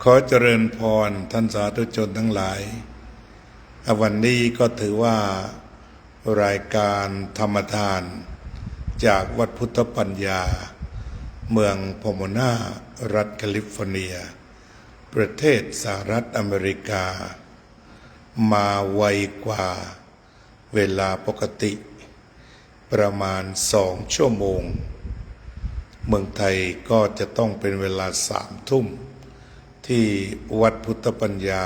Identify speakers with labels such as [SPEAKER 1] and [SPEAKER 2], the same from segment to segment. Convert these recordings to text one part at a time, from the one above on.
[SPEAKER 1] ขอเจริญพรท่านสาธุชนทั้งหลายวันนี้ก็ถือว่ารายการธรรมทานจากวัดพุทธปัญญาเมืองพอมนารัฐแคลิฟอร์เนียประเทศสหรัฐอเมริกามาไวกว่าเวลาปกติประมาณ2 ชั่วโมงเมืองไทยก็จะต้องเป็นเวลา3 ทุ่มที่วัดพุทธปัญญา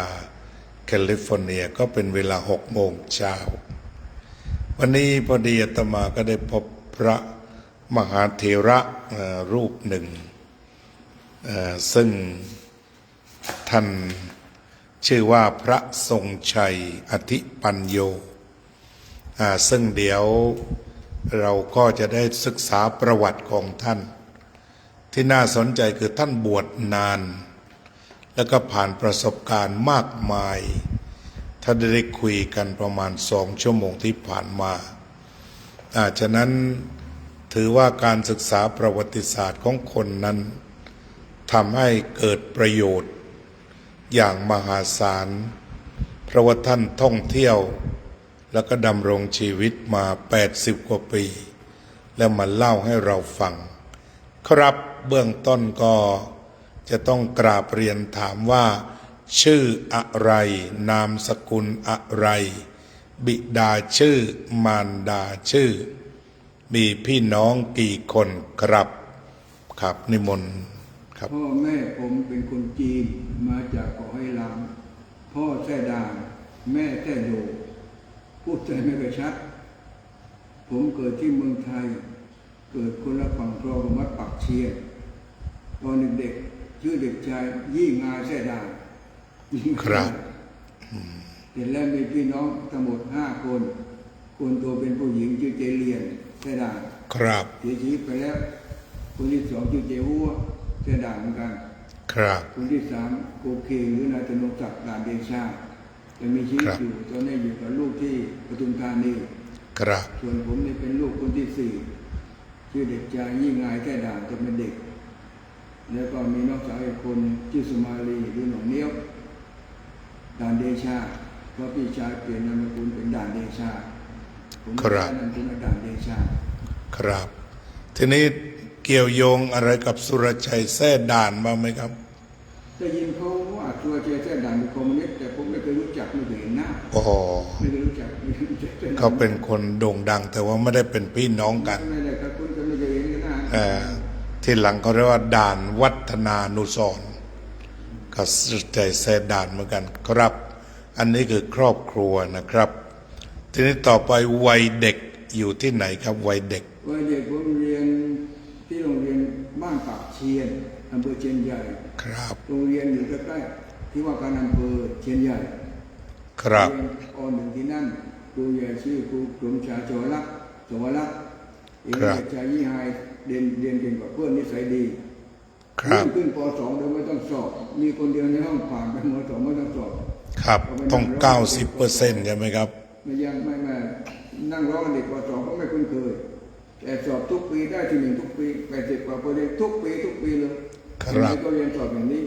[SPEAKER 1] แคลิฟอร์เนียก็เป็นเวลา6 โมงเช้าวันนี้พอดีอาตมาก็ได้พบพระมหาเถระรูปหนึ่งซึ่งท่านชื่อว่าพระทรงชัยอธิปัญโยซึ่งเดี๋ยวเราก็จะได้ศึกษาประวัติของท่านที่น่าสนใจคือท่านบวชนานแล้วก็ผ่านประสบการณ์มากมายถ้าได้คุยกันประมาณ2 ชั่วโมงที่ผ่านมาฉะนั้นถือว่าการศึกษาประวัติศาสตร์ของคนนั้นทำให้เกิดประโยชน์อย่างมหาศาลเพราะว่าท่านท่องเที่ยวแล้วก็ดำรงชีวิตมา80 กว่าปีแล้วมาเล่าให้เราฟังครับเบื้องต้นก็จะต้องกราบเรียนถามว่าชื่ออะไรนามสกุลอะไรบิดาชื่อมารดาชื่อมีพี่น้องกี่คนครับนิมนต์ครับ
[SPEAKER 2] พ่อแม่ผมเป็นคนจีนมาจากเกาะไหหลำพ่อแท่ด่านแม่แท่โดพูดใจไม่ค่อยชัดผมเกิดที่เมืองไทยเกิดคนละฝั่งคลองวัดปักเชียนตอนเด็กๆชื่อเด็กชายยี่งาแท่ด่าน
[SPEAKER 1] ครับ
[SPEAKER 2] เสร็จแล้วมีพี่น้องทั้งหมด5 คนคนโตเป็นผู้หญิงชื่อเจเลียนแท่ด่าน
[SPEAKER 1] ครับ
[SPEAKER 2] เสียชีวิตไปแล้วคนที่2ชื่อเจหัวแท่ด่านเหมือนกัน
[SPEAKER 1] ครับ
[SPEAKER 2] คนที่3โกเคหรือนายธนงศักดิ์ด่านเดชายังมีชีวิตอยู่ตอนนี้อยู่กับลูกที่ปทุมธานี
[SPEAKER 1] ครับ
[SPEAKER 2] ส่วนผมนี่เป็นลูกคนที่4ชื่อเด็กชายยิ่งงายแท่ด่านจะเป็นเด็กแล้วก็มีน้องสาวอีกคนชื่อสุมาลีหรือหนองเนี้ยวด่านเดชาเพราะพี่ชายเปลี่ยนนามสกุลเป็นด่านเดชาผมได้นามสกุลด่านเดชา
[SPEAKER 1] ครับทีนี้เกี่ยวโยงอะไรกับสุรชัยแท่ด่านบ้างไหมครับ
[SPEAKER 2] ได้ยินเขาว่าสุรชัยแท่ด่านเป็นคอมมิวนิสต์แต่ผมไม่เคยรู้จักไม่เคยเห็นหน้าไม่เคยรู้จัก
[SPEAKER 1] เขาเป็นคนโด่งดังแต่ว่าไม่ได้เป็นพี่น้องกัน
[SPEAKER 2] ไม่ได้ครับคุณก็ไม่เคยเห็นกันหน้า
[SPEAKER 1] ที่หลังเขาเรียกว่าด่านวัฒนานุสรณ์ก็สุรชัยแท่ด่านเหมือนกันครับอันนี้คือครอบครัวนะครับทีนี้ต่อไปวัยเด็กอยู่ที่ไหนครับวัยเด็ก
[SPEAKER 2] ผมเรียนที่โรงเรียนบ้านปากเชียนอำเภอเชียนใหญ่
[SPEAKER 1] ครับ
[SPEAKER 2] โรงเรียนอยู่ใกล้ๆที่ว่าการอำเภอเชียนใหญ่
[SPEAKER 1] ครับ
[SPEAKER 2] เรียน1ที่นั่นครูใหญ่ชื่อครูกรมชาจวรักษ์เองเด็กชายยี่หายเรียนเก่งกว่าเพื่อนนิสัยดีขึ้นป.2โดยไม่ต้องสอบมีคนเดียวในห้องผ่านไปม.2ไม่ต้องสอบ
[SPEAKER 1] ครับต้อง90%ใช่ไหมครับ
[SPEAKER 2] ไม่นั่งร้องเด็กป.2ก็ไม่คุ้นเคยแต่สอบทุกปีได้ที่1ทุกปี80 กว่าเปอร์เซ็นต์ทุกปีเลย
[SPEAKER 1] ครับ
[SPEAKER 2] ก็เรียนสอบอย่างนี้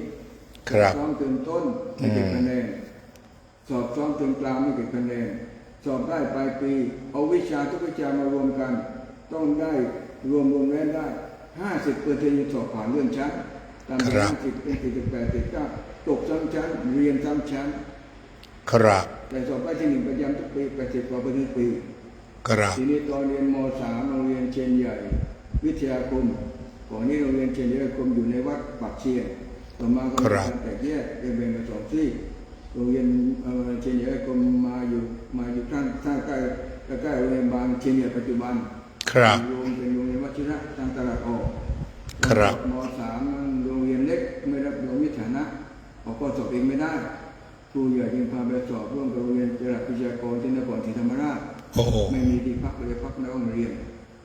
[SPEAKER 1] ครับ
[SPEAKER 2] ซ้อมเติมต้นไม่เก็บคะแนนสอบซ้อมเติมกลางไม่เก็บคะแนนสอบได้ปลายปีเอาวิชาทุกวิชามารวมกันต้องได้รวมแล้วได้50%สอบผ่านเลื่อนชั้นตาม50เป็น48 49ตกซ้ำชั้นเรียนซ้ำชั้น
[SPEAKER 1] ครับ
[SPEAKER 2] แต่สอบได้ที่1ประจำทุกปี80 กว่าเปอร์เซ็นต์ปี
[SPEAKER 1] ครับ
[SPEAKER 2] ทีนี้ตอนเรียนม.3โรงเรียนเชียนใหญ่วิทยาคมก่อนนี้โรงเรียนเชียนใหญ่คมอยู่ในวัดปากเชียนต่อมาก็มีการแตกแยกแบ่งเป็น2 ที่โรงเรียนเชียนใหญ่คมมาอยู่ข้างใกล้โรงเรียนบางเชียนใหญ่ปัจจุบัน
[SPEAKER 1] ครับ
[SPEAKER 2] เป็นโรงเรียนวชิระทางตลาดออก
[SPEAKER 1] ครับ
[SPEAKER 2] ม.3โรงเรียนเล็กไม่รับรองวิชานะออกก็สอบเองไม่ได้ครูใหญ่จึงพาไปสอบร่วมกับโรงเรียนจรัสวิทยากรที่นครศรีธรรมราชไม่มีที่พักเลยพักในห้องเรียน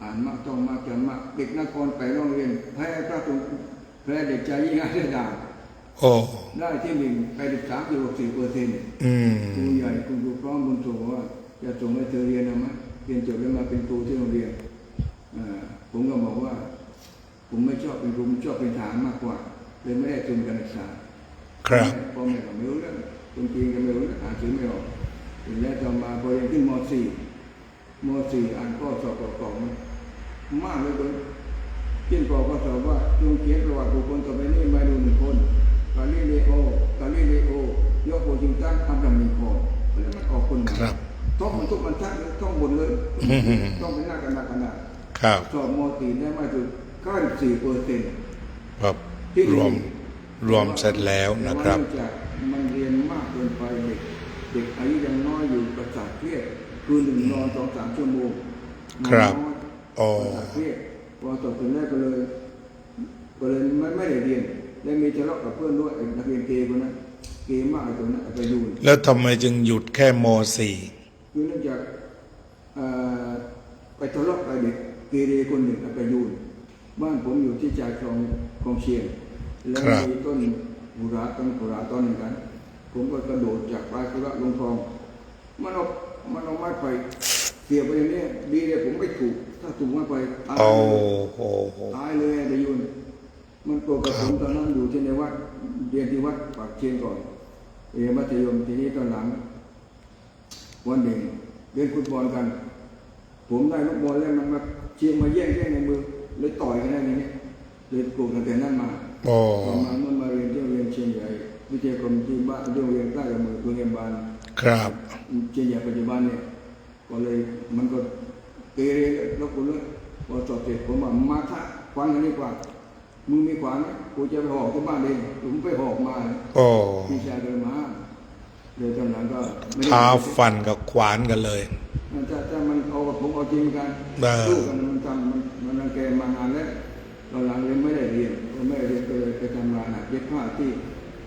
[SPEAKER 2] อ่านมากต้องมากจำมากเด็กนครไปโรงเรียนแพ้เด็กชายยิ่งอาได้ด่าได้ที่1 83.64%ครูใหญ่คุณครูพร้อมบุญส่งว่าจะส่งให้เธอเรียนนะมั้ยเรียนจบแล้วมาเป็นครูที่โรงเรียนผมก็บอกว่าผมไม่ชอบเป็นครูผมชอบเป็นทหารมากกว่าเลยไม่ได้ทุนการศึกษา
[SPEAKER 1] ครับ
[SPEAKER 2] พ่อแม่ก็ไม่รู้เรื่องคนจีนก็ไม่รู้เรื่องอ่านชื่อไม่ออกแล้วต่อมาพอเรียนขึ้นม .4 อ่านข้อสอบประกอบมันมากเลยคนขึ้นข้อสอบว่าจงเขียนประวัติบุคคลต่อไปนี้มาดู1 คนกาลิเลโยกโวชิงตันอับราฮัมลินคอล์นแล้วมันออกคน
[SPEAKER 1] ครับ
[SPEAKER 2] ท่องมันทุกบรรทัดเลยท่องบนเลยต้องเป็นหน้ากระดาษ
[SPEAKER 1] ครับ
[SPEAKER 2] สอบม .4 ได้มาถึง94%
[SPEAKER 1] ครับรวมเสร็จแล้วนะครับ
[SPEAKER 2] แต่ว่าเนื่องจากมันเรียนมากเกินไปเด็กอายุยังน้อยอยู่ประสาทเครียดคืนหนึ่งนอน 2-3 ชั่วโมง
[SPEAKER 1] ครับ
[SPEAKER 2] นอนน้อย
[SPEAKER 1] อ๋อ
[SPEAKER 2] ประสาทเครียดพอสอบเสร็จแล้วก็เลยไม่ได้เรียนและมีทะเลาะกับเพื่อนด้วยไอ้นักเรียนเกย์คนนั้นเกย์มากไอ้ตัวนั้นไปดู
[SPEAKER 1] แล้วทำไมจึงหยุดแค่ม
[SPEAKER 2] คือเนื่องจากไปทะเลาะกับเด็กเกเรคนหนึ่งไปยูนบ้านผมอยู่ที่ชายคลองเชียงแล้วมีต้นบุราต้นหนึ่งกันผมก็กระโดดจากปลายกุระลงคลองมันเอาไม้ไผ่เกี่ยวไปอย่างนี้ดีเลยผมไม่ถูกถ้าถูกไม้ไผ่ตาย
[SPEAKER 1] โอ้
[SPEAKER 2] เลย
[SPEAKER 1] โห
[SPEAKER 2] ตายเลยไปยูนมันโกรธกับผมตอนนั้นอยู่ที่ในวัดเรียนที่วัดปากเชียงก่อนเรียนมัธยมทีนี้ตอนหลังวันหนึ่งเล่นฟุตบอลกัน ผมได้ลูกบอลแล้วมันมาเชียงมาแย่งในมือเลยต่อยกันได้อย่างนี้เลยโกรธตั้งแต่นั้นมาต่อมาเมื่อมาเรียนที่โรงเรียนเชียงใหญ่วิทยากรที่บ้านโรงเรียนใกล้กับมือโรงเรียนบ้าน
[SPEAKER 1] ครับ
[SPEAKER 2] เชียงใหญ่ปัจจุบันเนี่ยก็เลยมันก็เกเรแล้วกูเลยพอสอบเสร็จผมว่ามาท้าควันกันดีกว่ามึงมีขวานไหมกูจะไปหอกที่บ้านเองผมไปหอกมา
[SPEAKER 1] โอ้
[SPEAKER 2] พี่ชายเดินมาเลยตอนหลังก็ไม่ได้
[SPEAKER 1] ท้าฟันกับขวานกันเลย
[SPEAKER 2] ถ้ามันเอากับผมเอาจริงกันสู้กันมันรังแกมานานแล้วตอนหลังเลยไม่ได้เรียนก็เลยไปทำงานเย็บผ้าที่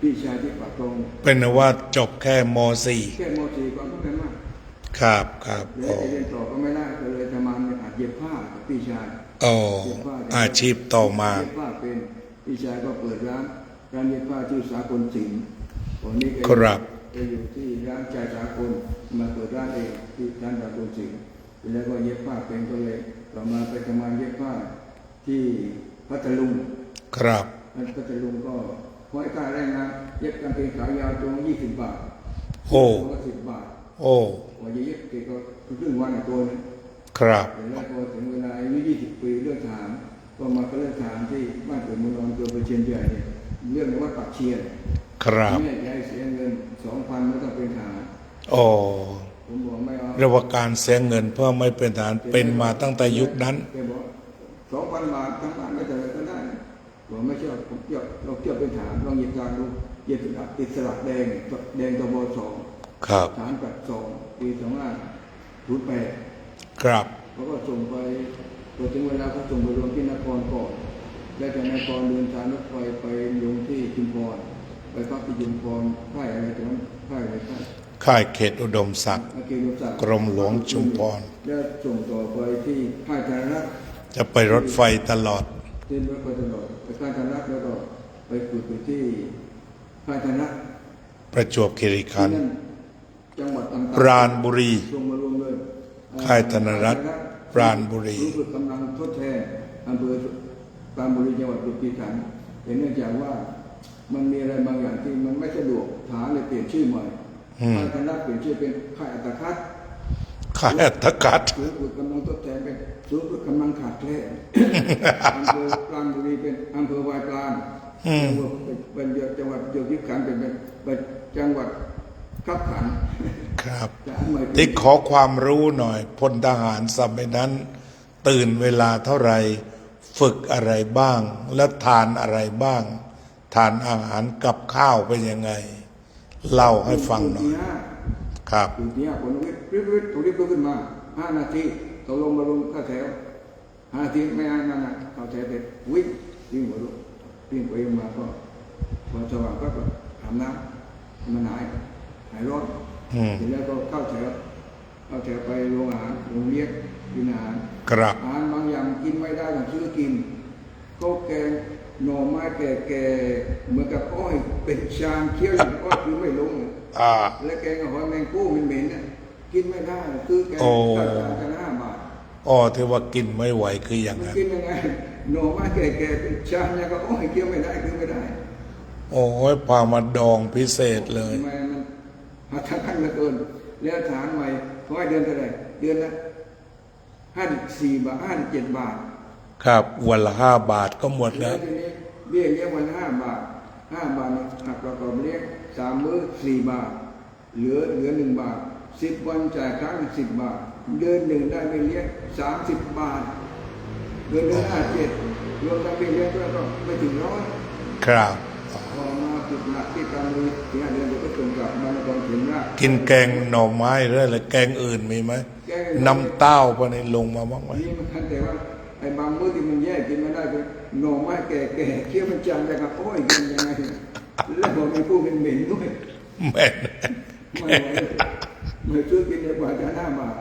[SPEAKER 2] พี่ชายที่ปากคลอง
[SPEAKER 1] เป็นว่าจบแค่ม
[SPEAKER 2] แค่ม .4 ก็ไม่มาก
[SPEAKER 1] .4 ครับ
[SPEAKER 2] แล้วเรียนต่อก็ไม่ได้ก็เลยทำงานเย็บผ้ากับพี่ชาย
[SPEAKER 1] โอ้อาชีพต่อมา
[SPEAKER 2] เย็บผ้าเป็นพี่ชายก็เปิดร้านเย็บผ้าที่สากลศิลป์ตอนนี้ก็อยู่ที่ร้านใจสากลมาเปิดร้านเองที่ร้านสากลศิลป์แล้วก็เย็บผ้าเป็นก็เลยต่อมาไปทำงานเย็บผ้าที่พัทลุง
[SPEAKER 1] ครับ
[SPEAKER 2] พัทลุงก็ไว้ค่าแรงงานเย็บกางเกงขายาวตรง20 บาท
[SPEAKER 1] โอ้
[SPEAKER 2] ตัว10 บาท
[SPEAKER 1] โอ้
[SPEAKER 2] ว่าเย็บเก็ก็ครึ่งวันตัวนึง
[SPEAKER 1] ครับ
[SPEAKER 2] แล้วพอถึงเวลาอายุ20 ปีเลือกทหารก็มาก็เลือกทหารที่บ้านเกิดเมืองนอนตัวไปเชียงใหญ่เนี่ยเรื่องในวัดปากเชียน
[SPEAKER 1] ครับ
[SPEAKER 2] แม่จะให้เสียเงิน 2,000 ไม่ต้องเป็นทหาร
[SPEAKER 1] โอ้
[SPEAKER 2] ผมบอกไม่เอา
[SPEAKER 1] เรียกว่าการเสียเงินเพื่อไม่เป็นทหารเป็นมาตั้งแต่ยุคนั้น
[SPEAKER 2] แกบอก 2,000 บาททั้งบ้านก็จะอะไรก็ได้บอกไม่เชื่อผมเชื่อเราเชื่อเป็นทหารลองเหยียบการดูเหยียบติดสลักแดงตบ2
[SPEAKER 1] ครับ
[SPEAKER 2] ฐานกัด2 ปี 2508
[SPEAKER 1] ครับ
[SPEAKER 2] เขาก็ส่งไปพอถึงเวลาเขาส่งไปลงที่นครก่อนแล้วจากนครเดินทางรถไฟไปลงที่ชุมพรไปพักที่ชุมพรค่ายอะไรตรงนั้นค่ายอะไร
[SPEAKER 1] ค่ายเขตอุดมศักดิ์
[SPEAKER 2] เขตอุดมศักดิ์
[SPEAKER 1] กรมหลวงชุมพร
[SPEAKER 2] แล้วส่งต่อไปที่ค่ายธนรัตน์
[SPEAKER 1] จะไปรถไฟตลอด
[SPEAKER 2] เส้นรถไฟตลอดไปค่ายธนรัตน์แล้วก็ไปฝึกอยู่ที่ค่ายธนรัตน์
[SPEAKER 1] ประจวบคีรีขันธ์
[SPEAKER 2] ที่นั่นจังหวัดต่างๆ
[SPEAKER 1] ปราณบุรี
[SPEAKER 2] ส่งมารวมเลย
[SPEAKER 1] ค่ายธนรัตน์ปราณบุรี
[SPEAKER 2] รู้สึกกำลังทดแทนอำเภอปราณบุรีจังหวัดประจวบคีรีขันธ์แต่เนื่องจากว่ามันมีอะไรบางอย่างที่มันไม่สะดวกฐานเลยเปลี่ยนชื่อใหม่ค่ายธนรัตน์เปลี่ยนชื่อเป็นค่ายอัตคัด
[SPEAKER 1] ค่ายอัตคัด
[SPEAKER 2] ศูนย์ฝึกกำลังทดแทนเป็นศูนย์ฝึกกำลังขาดแคลน อำเภอปราณบุรีเป็นอำเภอวายปราณเป็นจังหวัดประจวบคีรีขันธ์เป็นจังหวัดขับขันธ์
[SPEAKER 1] ครับ
[SPEAKER 2] จะอันใหม่เป็น
[SPEAKER 1] ที่ขอความรู้หน่อยพลทหารสมัยนั้น ตื่นเวลาเท่าไหร่ฝึกอะไรบ้าง และทานอะไรบ้าง ทานอาหารกับข้าวเป็นยังไง เล่าให้ฟังหน่อย ครับ
[SPEAKER 2] ตื่นตี 5ผมรีบตัวรีบลุกขึ้นมา5 นาทีตกลงมาลงเข้าแถว5 นาทีไม่นานนะเข้าแถวเสร็จวิ่งหัวลุกวิ่งไปมาก็พอสว่างก็อาบน้ำมันหายร้อนเสร็จแล้วก็เข้าแถวไปโรงอาหารโรงเลี้ยงกินอาหาร
[SPEAKER 1] ครับ
[SPEAKER 2] อาหารบางอย่างกินไม่ได้ต้องซื้อกินก็แกงหน่อไม้แก่ๆเหมือนกับอ้อยเป็นชามเคี้ยวอย่างอ้อยคือไม่ลง และแกงหอยแมงปูเหม็นๆเนี่ยกินไม่ได้คือแกงราคากัน5 บาท
[SPEAKER 1] อ๋อที่ว่ากินไม่ไหวคืออย่างนั้น
[SPEAKER 2] กินยังไงหน่อไม้แก่ๆเป็นชามเนี่ยก็อ้อยเคี้ยวไม่ได้คือไม่ได้
[SPEAKER 1] โอ้ยพามาดองพิเศษเลย
[SPEAKER 2] ทำไมมันหาทางขั้นเหลือเกินแล้วฐานใหม่เพราะว่าเดือนเท่าไหร่เดือนละ54 บาท57 บาท
[SPEAKER 1] ครับวันละ5 บาทก็หมดแล้ว
[SPEAKER 2] ทีนี้เบี้ยเลี้ยงวัน5 บาท5 บาทนี่หักประกอบเลี้ยง3 มื้อ4 บาทเหลือ1 บาท10 วันจ่ายครั้ง10 บาทเดือนหนึ่งได้เบี้ยเลี้ยง30 บาทเดือน57รวมทั้งเบี้ยเลี้ยงก็ไม่ถึง100
[SPEAKER 1] ครับ
[SPEAKER 2] พอมาฝึกหนักที่การมีที่5 เดือนเดี๋ยวก็ส่งกลับมานครเขียนราช
[SPEAKER 1] กินแกงหน่อไม้หรืออะไรแกงอื่นมีไหมน้ำเต้าพวกนี้ลงมาบ้างไหม
[SPEAKER 2] นี่มันคันแต่ว่าไอ้บางมื้อที่มันแย่กินไม่ได้คือหน่อไม้แก่ๆเคี้ยวมันจางแต่ครับโอ้ยกินยังไงแล้วบอกมีผู้เป็นเหม็นด้วย
[SPEAKER 1] แม่น
[SPEAKER 2] ไม่ซื้อกินได้กว่าจะ5 บาท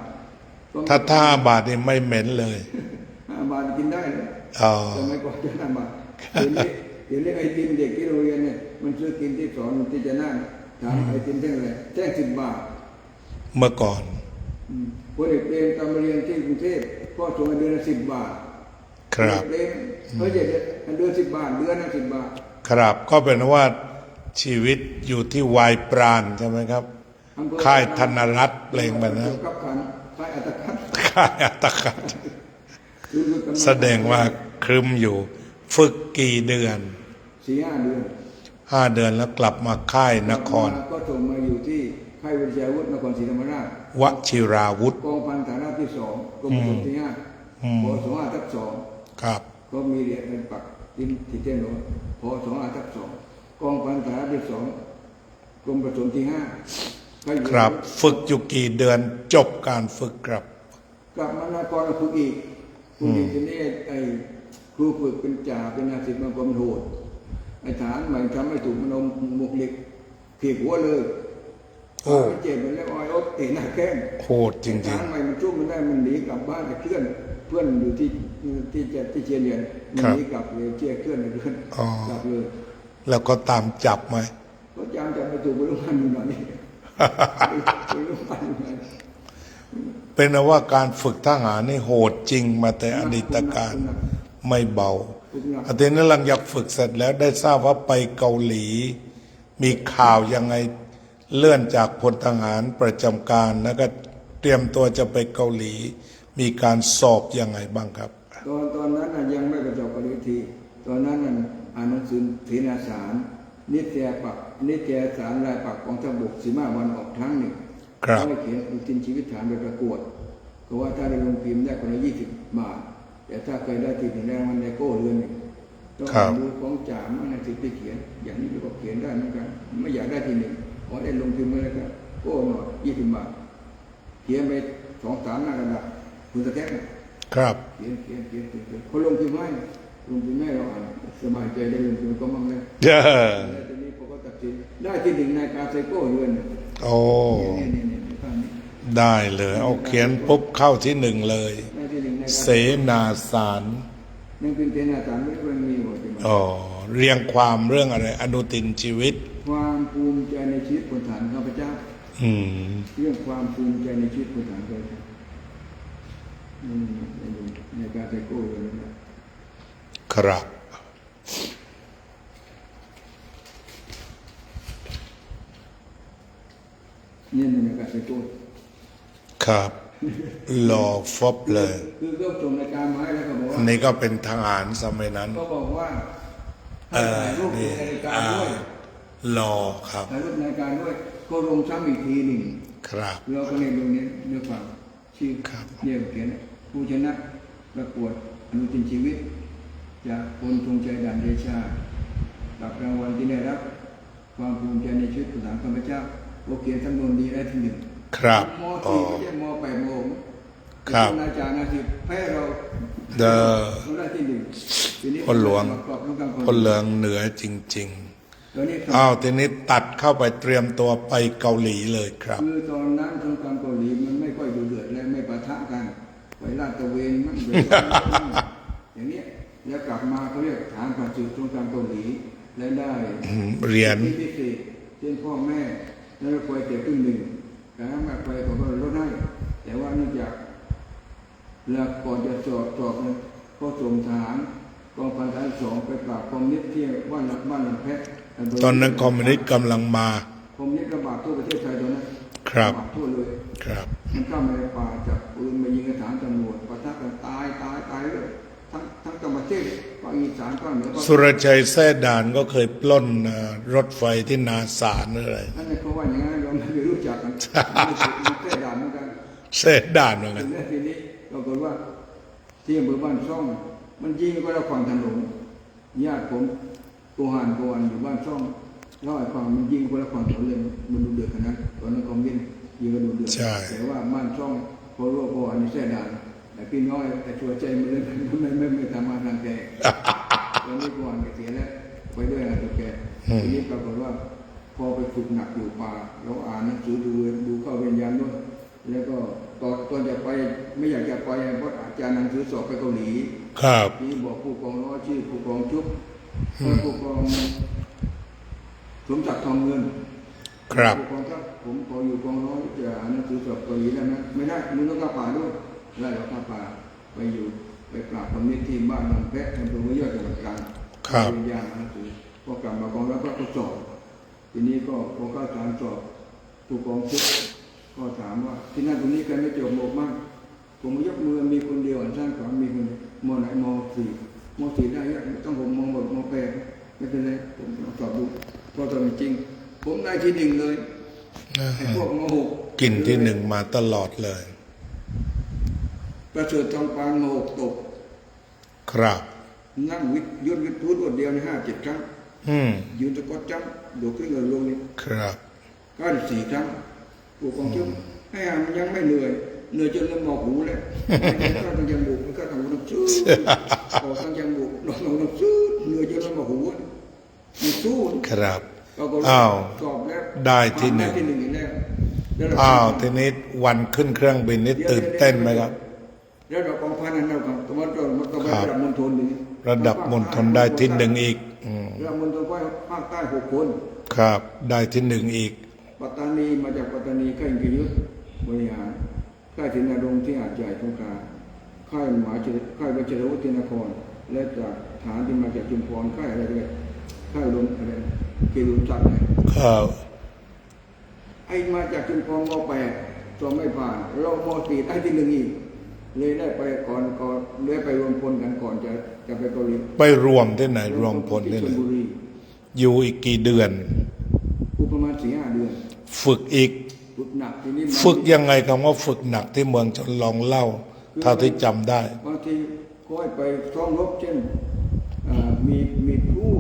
[SPEAKER 1] ถ้า5 บาทนี่ไม่เหม็นเลย
[SPEAKER 2] 5 บาทกินได้เลย
[SPEAKER 1] อ๋อ
[SPEAKER 2] สมัยก่อนจะ5 บาทเดี๋ยวนี้ไอติมเด็กที่โรงเรียนเนี่ยมันซื้อกินที่สอนที่จะนั่งถามไอติมแท่งอะไรแท่ง10 บาท
[SPEAKER 1] เมื่อก่อน
[SPEAKER 2] พลเอกเปรมตอนมาเรียนที่กรุงเทพก็ส่งเงินเดือนละ10 บาท
[SPEAKER 1] ครับ
[SPEAKER 2] เปรมเฮ้ยเดือน10 บาทเดือนละ10 บาท
[SPEAKER 1] ครับก็เป็นว่าชีวิตอยู่ที่วายปราณใช่ไหมครับค่ายธนรัตน์เพลงแบบนั้น
[SPEAKER 2] ค่ายอัตคัด
[SPEAKER 1] ค่ายอัตคัดแสดงว่าครึมอยู่ฝึกกี่เดือน
[SPEAKER 2] 4-5 เดือน
[SPEAKER 1] 5 เดือนแล้วกลับมาค่ายนคร
[SPEAKER 2] ก็ส่งมาอยู่ที่ค่ายวิทยาวุฒินครศรีธรรมราช
[SPEAKER 1] วชิราวุธ
[SPEAKER 2] กองพันฐานราบที่2กรมพลที่5พ25/2
[SPEAKER 1] ครับ
[SPEAKER 2] ก็มีเหรียญเงินปักที่เต้นรถพ25/2กองพันฐานราบที่2กรมผสมที่5
[SPEAKER 1] ครับฝึกอยู่กี่เดือนจบการฝึกครับ
[SPEAKER 2] กลับมานครฝึกอีกทีนี้ไอ้ครูฝึกเป็นจ่าเป็นอาชีพมันก็โหดไอ้ฐานใหม่ทำไม่ถูกมันเอาหมวกเหล็กถีบหัวเลยโอ้เจ็บมันแล้วอ้อยเตะหน้าแข้ง
[SPEAKER 1] โหดจริงๆ
[SPEAKER 2] ฐานใหม่มันช่วยมันได้มันหนีกลับบ้านไอ้เพื่อนอยู่ที่เชียงเรียนมันหนีกลับเลยเชี่ยเพื่อนกลับเลย
[SPEAKER 1] แล้วก็ตามจับไหม
[SPEAKER 2] ก็จับไม่ถูกไม่รู้มันอยู่ไหนไม่รู้มันอยู่ไหน
[SPEAKER 1] เป็นว่าการฝึกทหารนี่โหดจริงมาแต่อดีตการไม่เบาอาทิตย์นี้หลังจากฝึกเสร็จแล้วได้ทราบว่าไปเกาหลีมีข่าวยังไงเลื่อนจากพลทหารประจำการแล้วก็เตรียมตัวจะไปเกาหลีมีการสอบยังไงบ้างครับ
[SPEAKER 2] ตอนนั้นยังไม่ประสบปริทีตอนนั้นอ่านหนังสือเสนาสารนิตยสารรายปักของทหารบก15 วันออกครั้งหนึ่ง
[SPEAKER 1] ครับ
[SPEAKER 2] เขียนอุทิศชีวิตฐานไปประกวดเพราะว่าถ้าได้ลงพิมพ์ได้คนละ20 บาทแต่ถ้าเคยได้ที่1 แรงมันได้โก้เรือนหนึ่งต้องดูของจ่ามันในสิทธิ์ที่เขียนอย่างนี้ก็เขียนได้เหมือนกันไม่อยากได้ที่1ขอได้ลงพิมพ์เลยครับโก้หน่อย20 บาทเขียนไป2-3 หน้ากระดาษคุณตะแคง
[SPEAKER 1] ครับ
[SPEAKER 2] เขียนเขาลงพิมพ์ให้เราอ่านสบายใจได้ลงพิมพ์ก็มั่งเลยแล้วทีนี้พอเขาตัดสินได้ที่1ในการไซโก้เรือน
[SPEAKER 1] โอ้ได้เลยเอาเขียนปุ๊บเข้าที่1เลยเสนาสาร
[SPEAKER 2] นั่นเป็นเสนาสารไม่ควรมีหมด
[SPEAKER 1] เรียงความเรื่องอะไรอนุทินชีวิต
[SPEAKER 2] ความภูมิใจในชีวิตพลทหารข้าพเจ้าเรื่องความภูมิใจในชีวิตพลทหารข้าพเจ้าในการไซโก้เลย
[SPEAKER 1] ครับ
[SPEAKER 2] นี่ในการไซโก้
[SPEAKER 1] ครับหล่อฟบเลย
[SPEAKER 2] คือก็ส่งรายการมาให้แล้วก็บอกว่า
[SPEAKER 1] นี่ก็เป็นทหารสมัยนั้น
[SPEAKER 2] ก็บอกว่าถ่ายรูปในรายการด้วย
[SPEAKER 1] หล่อครับ
[SPEAKER 2] ถ่ายรูปในรายการด้วยก็ลงซ้ำอีกทีหนึ่ง
[SPEAKER 1] ครับ
[SPEAKER 2] เราก็เนี่ยลงเนื้อความชื่อเนี่ยเขียนผู้ชนะประกวดอนุทินชีวิตจากพลธงชัยด่านเดชารับรางวัลที่ได้รับความภูมิใจในชีวิตของข้าพเจ้าโอเขียนสำนวนดีได้ที่1
[SPEAKER 1] ครับ
[SPEAKER 2] ม.4ไม่ใช่ม.8 ม.ครับอาจารย์อาชีพแพ้เราได้ที่1
[SPEAKER 1] พลหลวงเหนือจริงๆอ้าวทีนี้ตัดเข้าไปเตรียมตัวไปเกาหลีเลยครับ
[SPEAKER 2] คือตอนนั้นสงครามเกาหลีมันไม่ค่อยดุเดือดและไม่ปะทะกันไปลาดตระเวนมั่งอย่างนี้แล้วกลับมาเขาเรียกฐานผ่านศึกสงครามเกาหลีและได้
[SPEAKER 1] เรียน
[SPEAKER 2] พิเศษเช่นพ่อแม่แล้วคอยเก็บครึ่งหนึ่งแต่ถ้ามาไปเขาก็ลดให้แต่ว่าเนื่องจากแล้วก่อนจะสอบก็ส่งทหารกองพันฐาน2ไปปราบคอมมิวนิสต์ที่บ้านลำแพะ
[SPEAKER 1] ตอนนั้นคอมมิวนิสต์กำลังมา
[SPEAKER 2] คอมมิวนิสต์ระบาดทั่วประเทศไทยตอนนั้น
[SPEAKER 1] ครับ
[SPEAKER 2] ระบาดทั่วเลย
[SPEAKER 1] ครับ
[SPEAKER 2] มันเข้ามาในป่าจับปืนมายิงกระถางตำรวจปะทะกันตายเลยทั้งจังหวัดประเทศภาคอีสานภาคเหนือ
[SPEAKER 1] สุรชัยแท้ด่านก็เคยปล้นรถไฟที่นาสารอะไร
[SPEAKER 2] นั่นเขาว่าอย่างนั้นเราไม่รู้จักกันไม่เคยด่าเหมือนกัน
[SPEAKER 1] แท้ด่านเหมือนกัน
[SPEAKER 2] ทีนี้ปรากฏว่าที่อำเภอบ้านซ่องมันยิงก็เราฝั่งถนนญาติผมโกหันอยู่บ้านซ่องเล่าให้ฟังมันยิงคนละฝั่งถนนเลยมันดูเดือดขนาดตอนนั้นคอมมิวนิสต์ยิงก็ดูเดือดแต่ว่าบ้านซ่องพอรู้ว่าอันนี้แท้ด่านแต่พี่น้อยแต่ชัวใจมันเลยไม่ทำมาทางแกตอนนี้ก่อนแกเสียแล้วไปด้วยนะตัวแกทีนี้ปรากฏว่าพอไปฝึกหนักอยู่ป่าเราอ่านหนังสือดูเข้าเวียนยานด้วยแล้วก็ตอนจะไปไม่อยากจะไปเพราะอาจารย์หนังสือสอบไปเกาหลี
[SPEAKER 1] ครับ
[SPEAKER 2] ที่บอกผู้กองร้อยชื่อผู้กองชุบผู้กองสมศักดิ์ทองเงิน
[SPEAKER 1] ครับ
[SPEAKER 2] ผู้กองครับผมพออยู่กองร้อยจะอ่านหนังสือสอบเกาหลีได้ไหมไม่ได้มึงต้องเข้าป่าด้วยไล่เราเข้าป่าไปอยู่ไปปราบคอมมิวนิสต์ที่บ้านหนองแพะอำเภอห้วยยอดจังหวัดตรัง
[SPEAKER 1] ครับ
[SPEAKER 2] เรียนยาหนังสือพอกลับมากองแล้วก็สอบทีนี้ก็พอเข้าฐานสอบผู้กองชุบก็ถามว่าที่นั่นตรงนี้ใครไม่จบโมกมากผมยกมือมีคนเดียวอันสร้างขวางมีคนมไหนมสี่ได้ยังต้องผมมหมดมแปดไม่เป็นไรผมสอบดูพอตอนจริงผมได้ที่หนึ่งเลยไอ้พวกมหก
[SPEAKER 1] กินที่หนึ่งมาตลอดเลย
[SPEAKER 2] ประเสริฐทองปานมหกตก
[SPEAKER 1] ครับ
[SPEAKER 2] นั่งยืนวิทย์พูดรวดเดียวใน57 ครั้งยืนตะกอดจังโดดขึ้นเงินลงนี่
[SPEAKER 1] ครับ
[SPEAKER 2] 94 ครั้งผู้กองชุบให้มันยังไม่เหนื่อยจนเริ่มหมอกหูแล้วก็ต้องยังบุกมันก็ต้องน้ำซื้อพอต้องยังบุกลองน้ำซื้อเหนื่อยจนเริ่มหมอกหูมันสู้
[SPEAKER 1] ครับอ้าว
[SPEAKER 2] สอบแล้ว
[SPEAKER 1] ได้ที่หนึ่ง
[SPEAKER 2] อีกแล้ว
[SPEAKER 1] อ้าวทีนี้วันขึ้นเครื่องบินนี่ตื่นเต้นไหมครับ
[SPEAKER 2] แล้วเรากองพันนั้นเราครับตะวันตกมันก็ไประดับมณฑลนี่
[SPEAKER 1] ระดับมณฑลได้ที่หนึ่งอีก
[SPEAKER 2] ระดับมณฑลภาคใต้6 คน
[SPEAKER 1] ครับ ได้ที่หนึ่งอีก
[SPEAKER 2] ปัตตานีมาจากปัตตานีค่ายกิยุทธบริหารค่ายศิลาดงที่หาดใหญ่สงขลาค่ายค่ายวัชรวุฒินครและจากฐานที่มาจากจุมพรค่ายอะไรเลยค่ายลมอะไรเกลุนจักรเนี่ย
[SPEAKER 1] ครับ
[SPEAKER 2] ไอ้มาจากจุมพรม.8 สอบไม่ผ่านเราม.4 ได้ที่หนึ่งอีกเลยได้ไปก่อนเลยไปรวมพลกันก่อนจะไปเกาหลี
[SPEAKER 1] ไปรวมที่ไหนรวมพลที่ไหน
[SPEAKER 2] ชลบุรี
[SPEAKER 1] อยู่อีกกี่เดือน
[SPEAKER 2] ประมาณ 4-5 เดือน
[SPEAKER 1] ฝึกอีก
[SPEAKER 2] ฝึกหนักทีนี้
[SPEAKER 1] ฝึกยังไงคำว่าฝึกหนักที่เมืองชนลองเล่าเท่าที่จำได้
[SPEAKER 2] บางทีก็ให้ไปซ้อมรบเช่นมีพลั่ว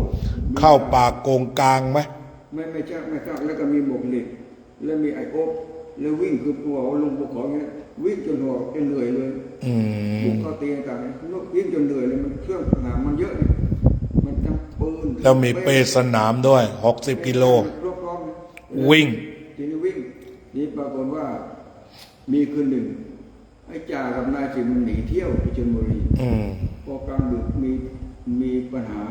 [SPEAKER 1] เข้าป่าโกงกลางไหม
[SPEAKER 2] ไม่ใช่ไม่ครับแล้วก็มีหมวกเหล็กแล้วมีไอโอ๊บแล้ววิ่งคือตัวลงภูเขาอย่างเงี้ยวิ่งจนหัวจนเหนื่อยเลยบุกเข้าตีต่างๆลูกวิ่งจนเหนื่อยเลยมันเครื่องสนามมันเยอะเนี่ยมันจำปืน
[SPEAKER 1] แล้วมีเปสนามด้วย60 กิโล
[SPEAKER 2] รอบๆ
[SPEAKER 1] วิ่ง
[SPEAKER 2] ทีนี้วิ่งนี่ปรากฏว่ามีคืนหนึ่งไอ้จ่ากับนายจิมมันหนีเที่ยวไปชลบุรีพอกลางดึกมีปัญหา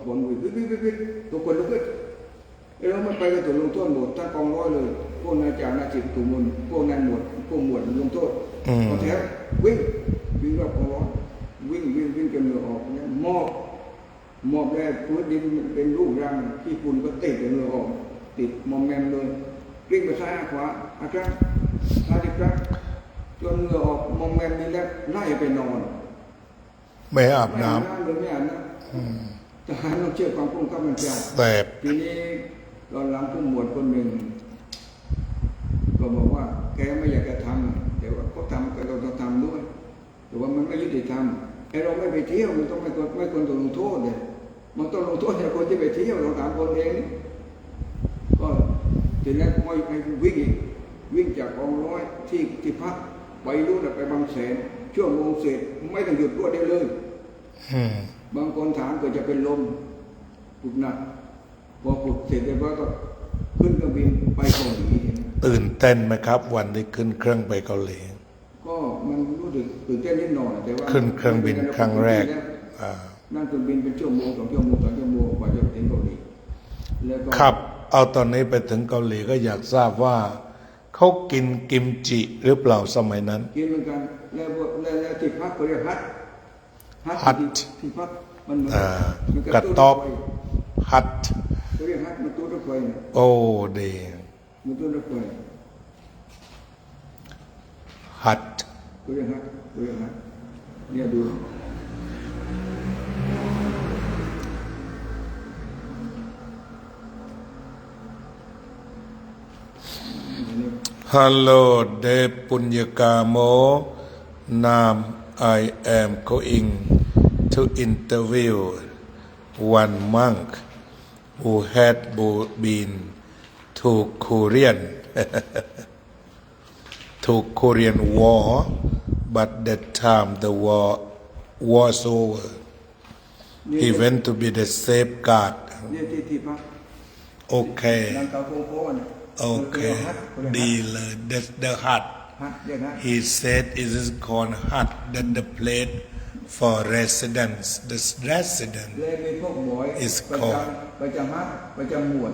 [SPEAKER 2] บนวิ่งทุกคนลุกขึ้นแล้วมันไปกันตัวลงโทษหมดทั้งกองร้อยเลยพวกนายจ่านายจิมตุ่มนพวกนายหมวดพวกหมวดลงโทษพอแถววิ่งรอบกองร้อยวิ่งจนเหงื่อออกเนี่ยมอบแรกพื้นดินเป็นลูกรังที่ฝุ่นก็ติดเหงื่อออกติดมอมแมมเลยวิ่งไปซ้ายขวาอาจารย์ซ้ายครั้งจนเหงื่อออกมอมแมมนี่แล้วไล่ไปนอน
[SPEAKER 1] ไม่อาบน้
[SPEAKER 2] เลยไม่อาบน้ำทหารต้องเชื่อความพุ่งเข้ามันจัด
[SPEAKER 1] ำแบบ
[SPEAKER 2] ทีนี้ตอนหลังผู้หมวดคนหนึ่งก็บอกว่าแกไม่อยากจะทำแต่ว่าเขาทำก็เราต้องทำด้วยแต่ว่ามันไม่ยุติธรรมไอ้เราไม่ไปเที่ยวมันต้องไม่ควรต้องลงโทษเลยมันต้องลงโทษให้คนที่ไปเที่ยวเราถามคนเองก็ทีนั้นไม่วิ่งจากกองร้อยที่พักไปรู้แต่ไปบางแสนช่วงโมงเสร็จไม่ต้องหยุดรวดได้เลยบางคนถามเกิดจะเป็นลมฝึกหนักพอฝึกเสร็จเรียบร้อยก็ขึ้นเครื่องบินไปเกาหลี
[SPEAKER 1] ตื่นเต้นไหมครับ วันที่ขึ้นเครื่องไปเกาหลี
[SPEAKER 2] ก็มันรู้สึกตื่นเต้นนิดหน่อยแต่ว่า
[SPEAKER 1] ขึ้นเครื่องบินครั้งแรก
[SPEAKER 2] นั่งเครื่องบินเป็นชั่วโมง2 ชั่วโมง3 ชั่วโมงกว่าจะถึงเกาหลีแล้วก็
[SPEAKER 1] ครับเอาตอนนี้ไปถึงเกาหลีก็อยากทราบว่าเขากินกิมจิหรือเปล่าสมัยนั้น
[SPEAKER 2] กินเหมือนกันแล้วที่พักก็เรียกฮัทที่พักมัน
[SPEAKER 1] กระต๊อบฮัท
[SPEAKER 2] เขาเรียกฮัทมันตัวรถไฟ
[SPEAKER 1] โอ้ดี
[SPEAKER 2] มันตัวรถไฟ
[SPEAKER 1] ฮัด
[SPEAKER 2] เขาเรียกฮัทเขาเรียกฮัทเนี่ยดู
[SPEAKER 1] ฮัลโหลเดปุญญกาโมนาม I am going to interview one monk who had been to Korean to Korean War, but that time the war was over. He went to be the safeguard.
[SPEAKER 2] เนี่ยที่พัก
[SPEAKER 1] Okay,
[SPEAKER 2] หลังเตาโค้งๆเนี่ย
[SPEAKER 1] okay, ดีเลย That's the hut.
[SPEAKER 2] ฮัทเรียกฮัท
[SPEAKER 1] He said it is called hut, that the place for residents. The resident.
[SPEAKER 2] เลยมีพวกบอย
[SPEAKER 1] Is
[SPEAKER 2] ประจำฮัทประจำหมวด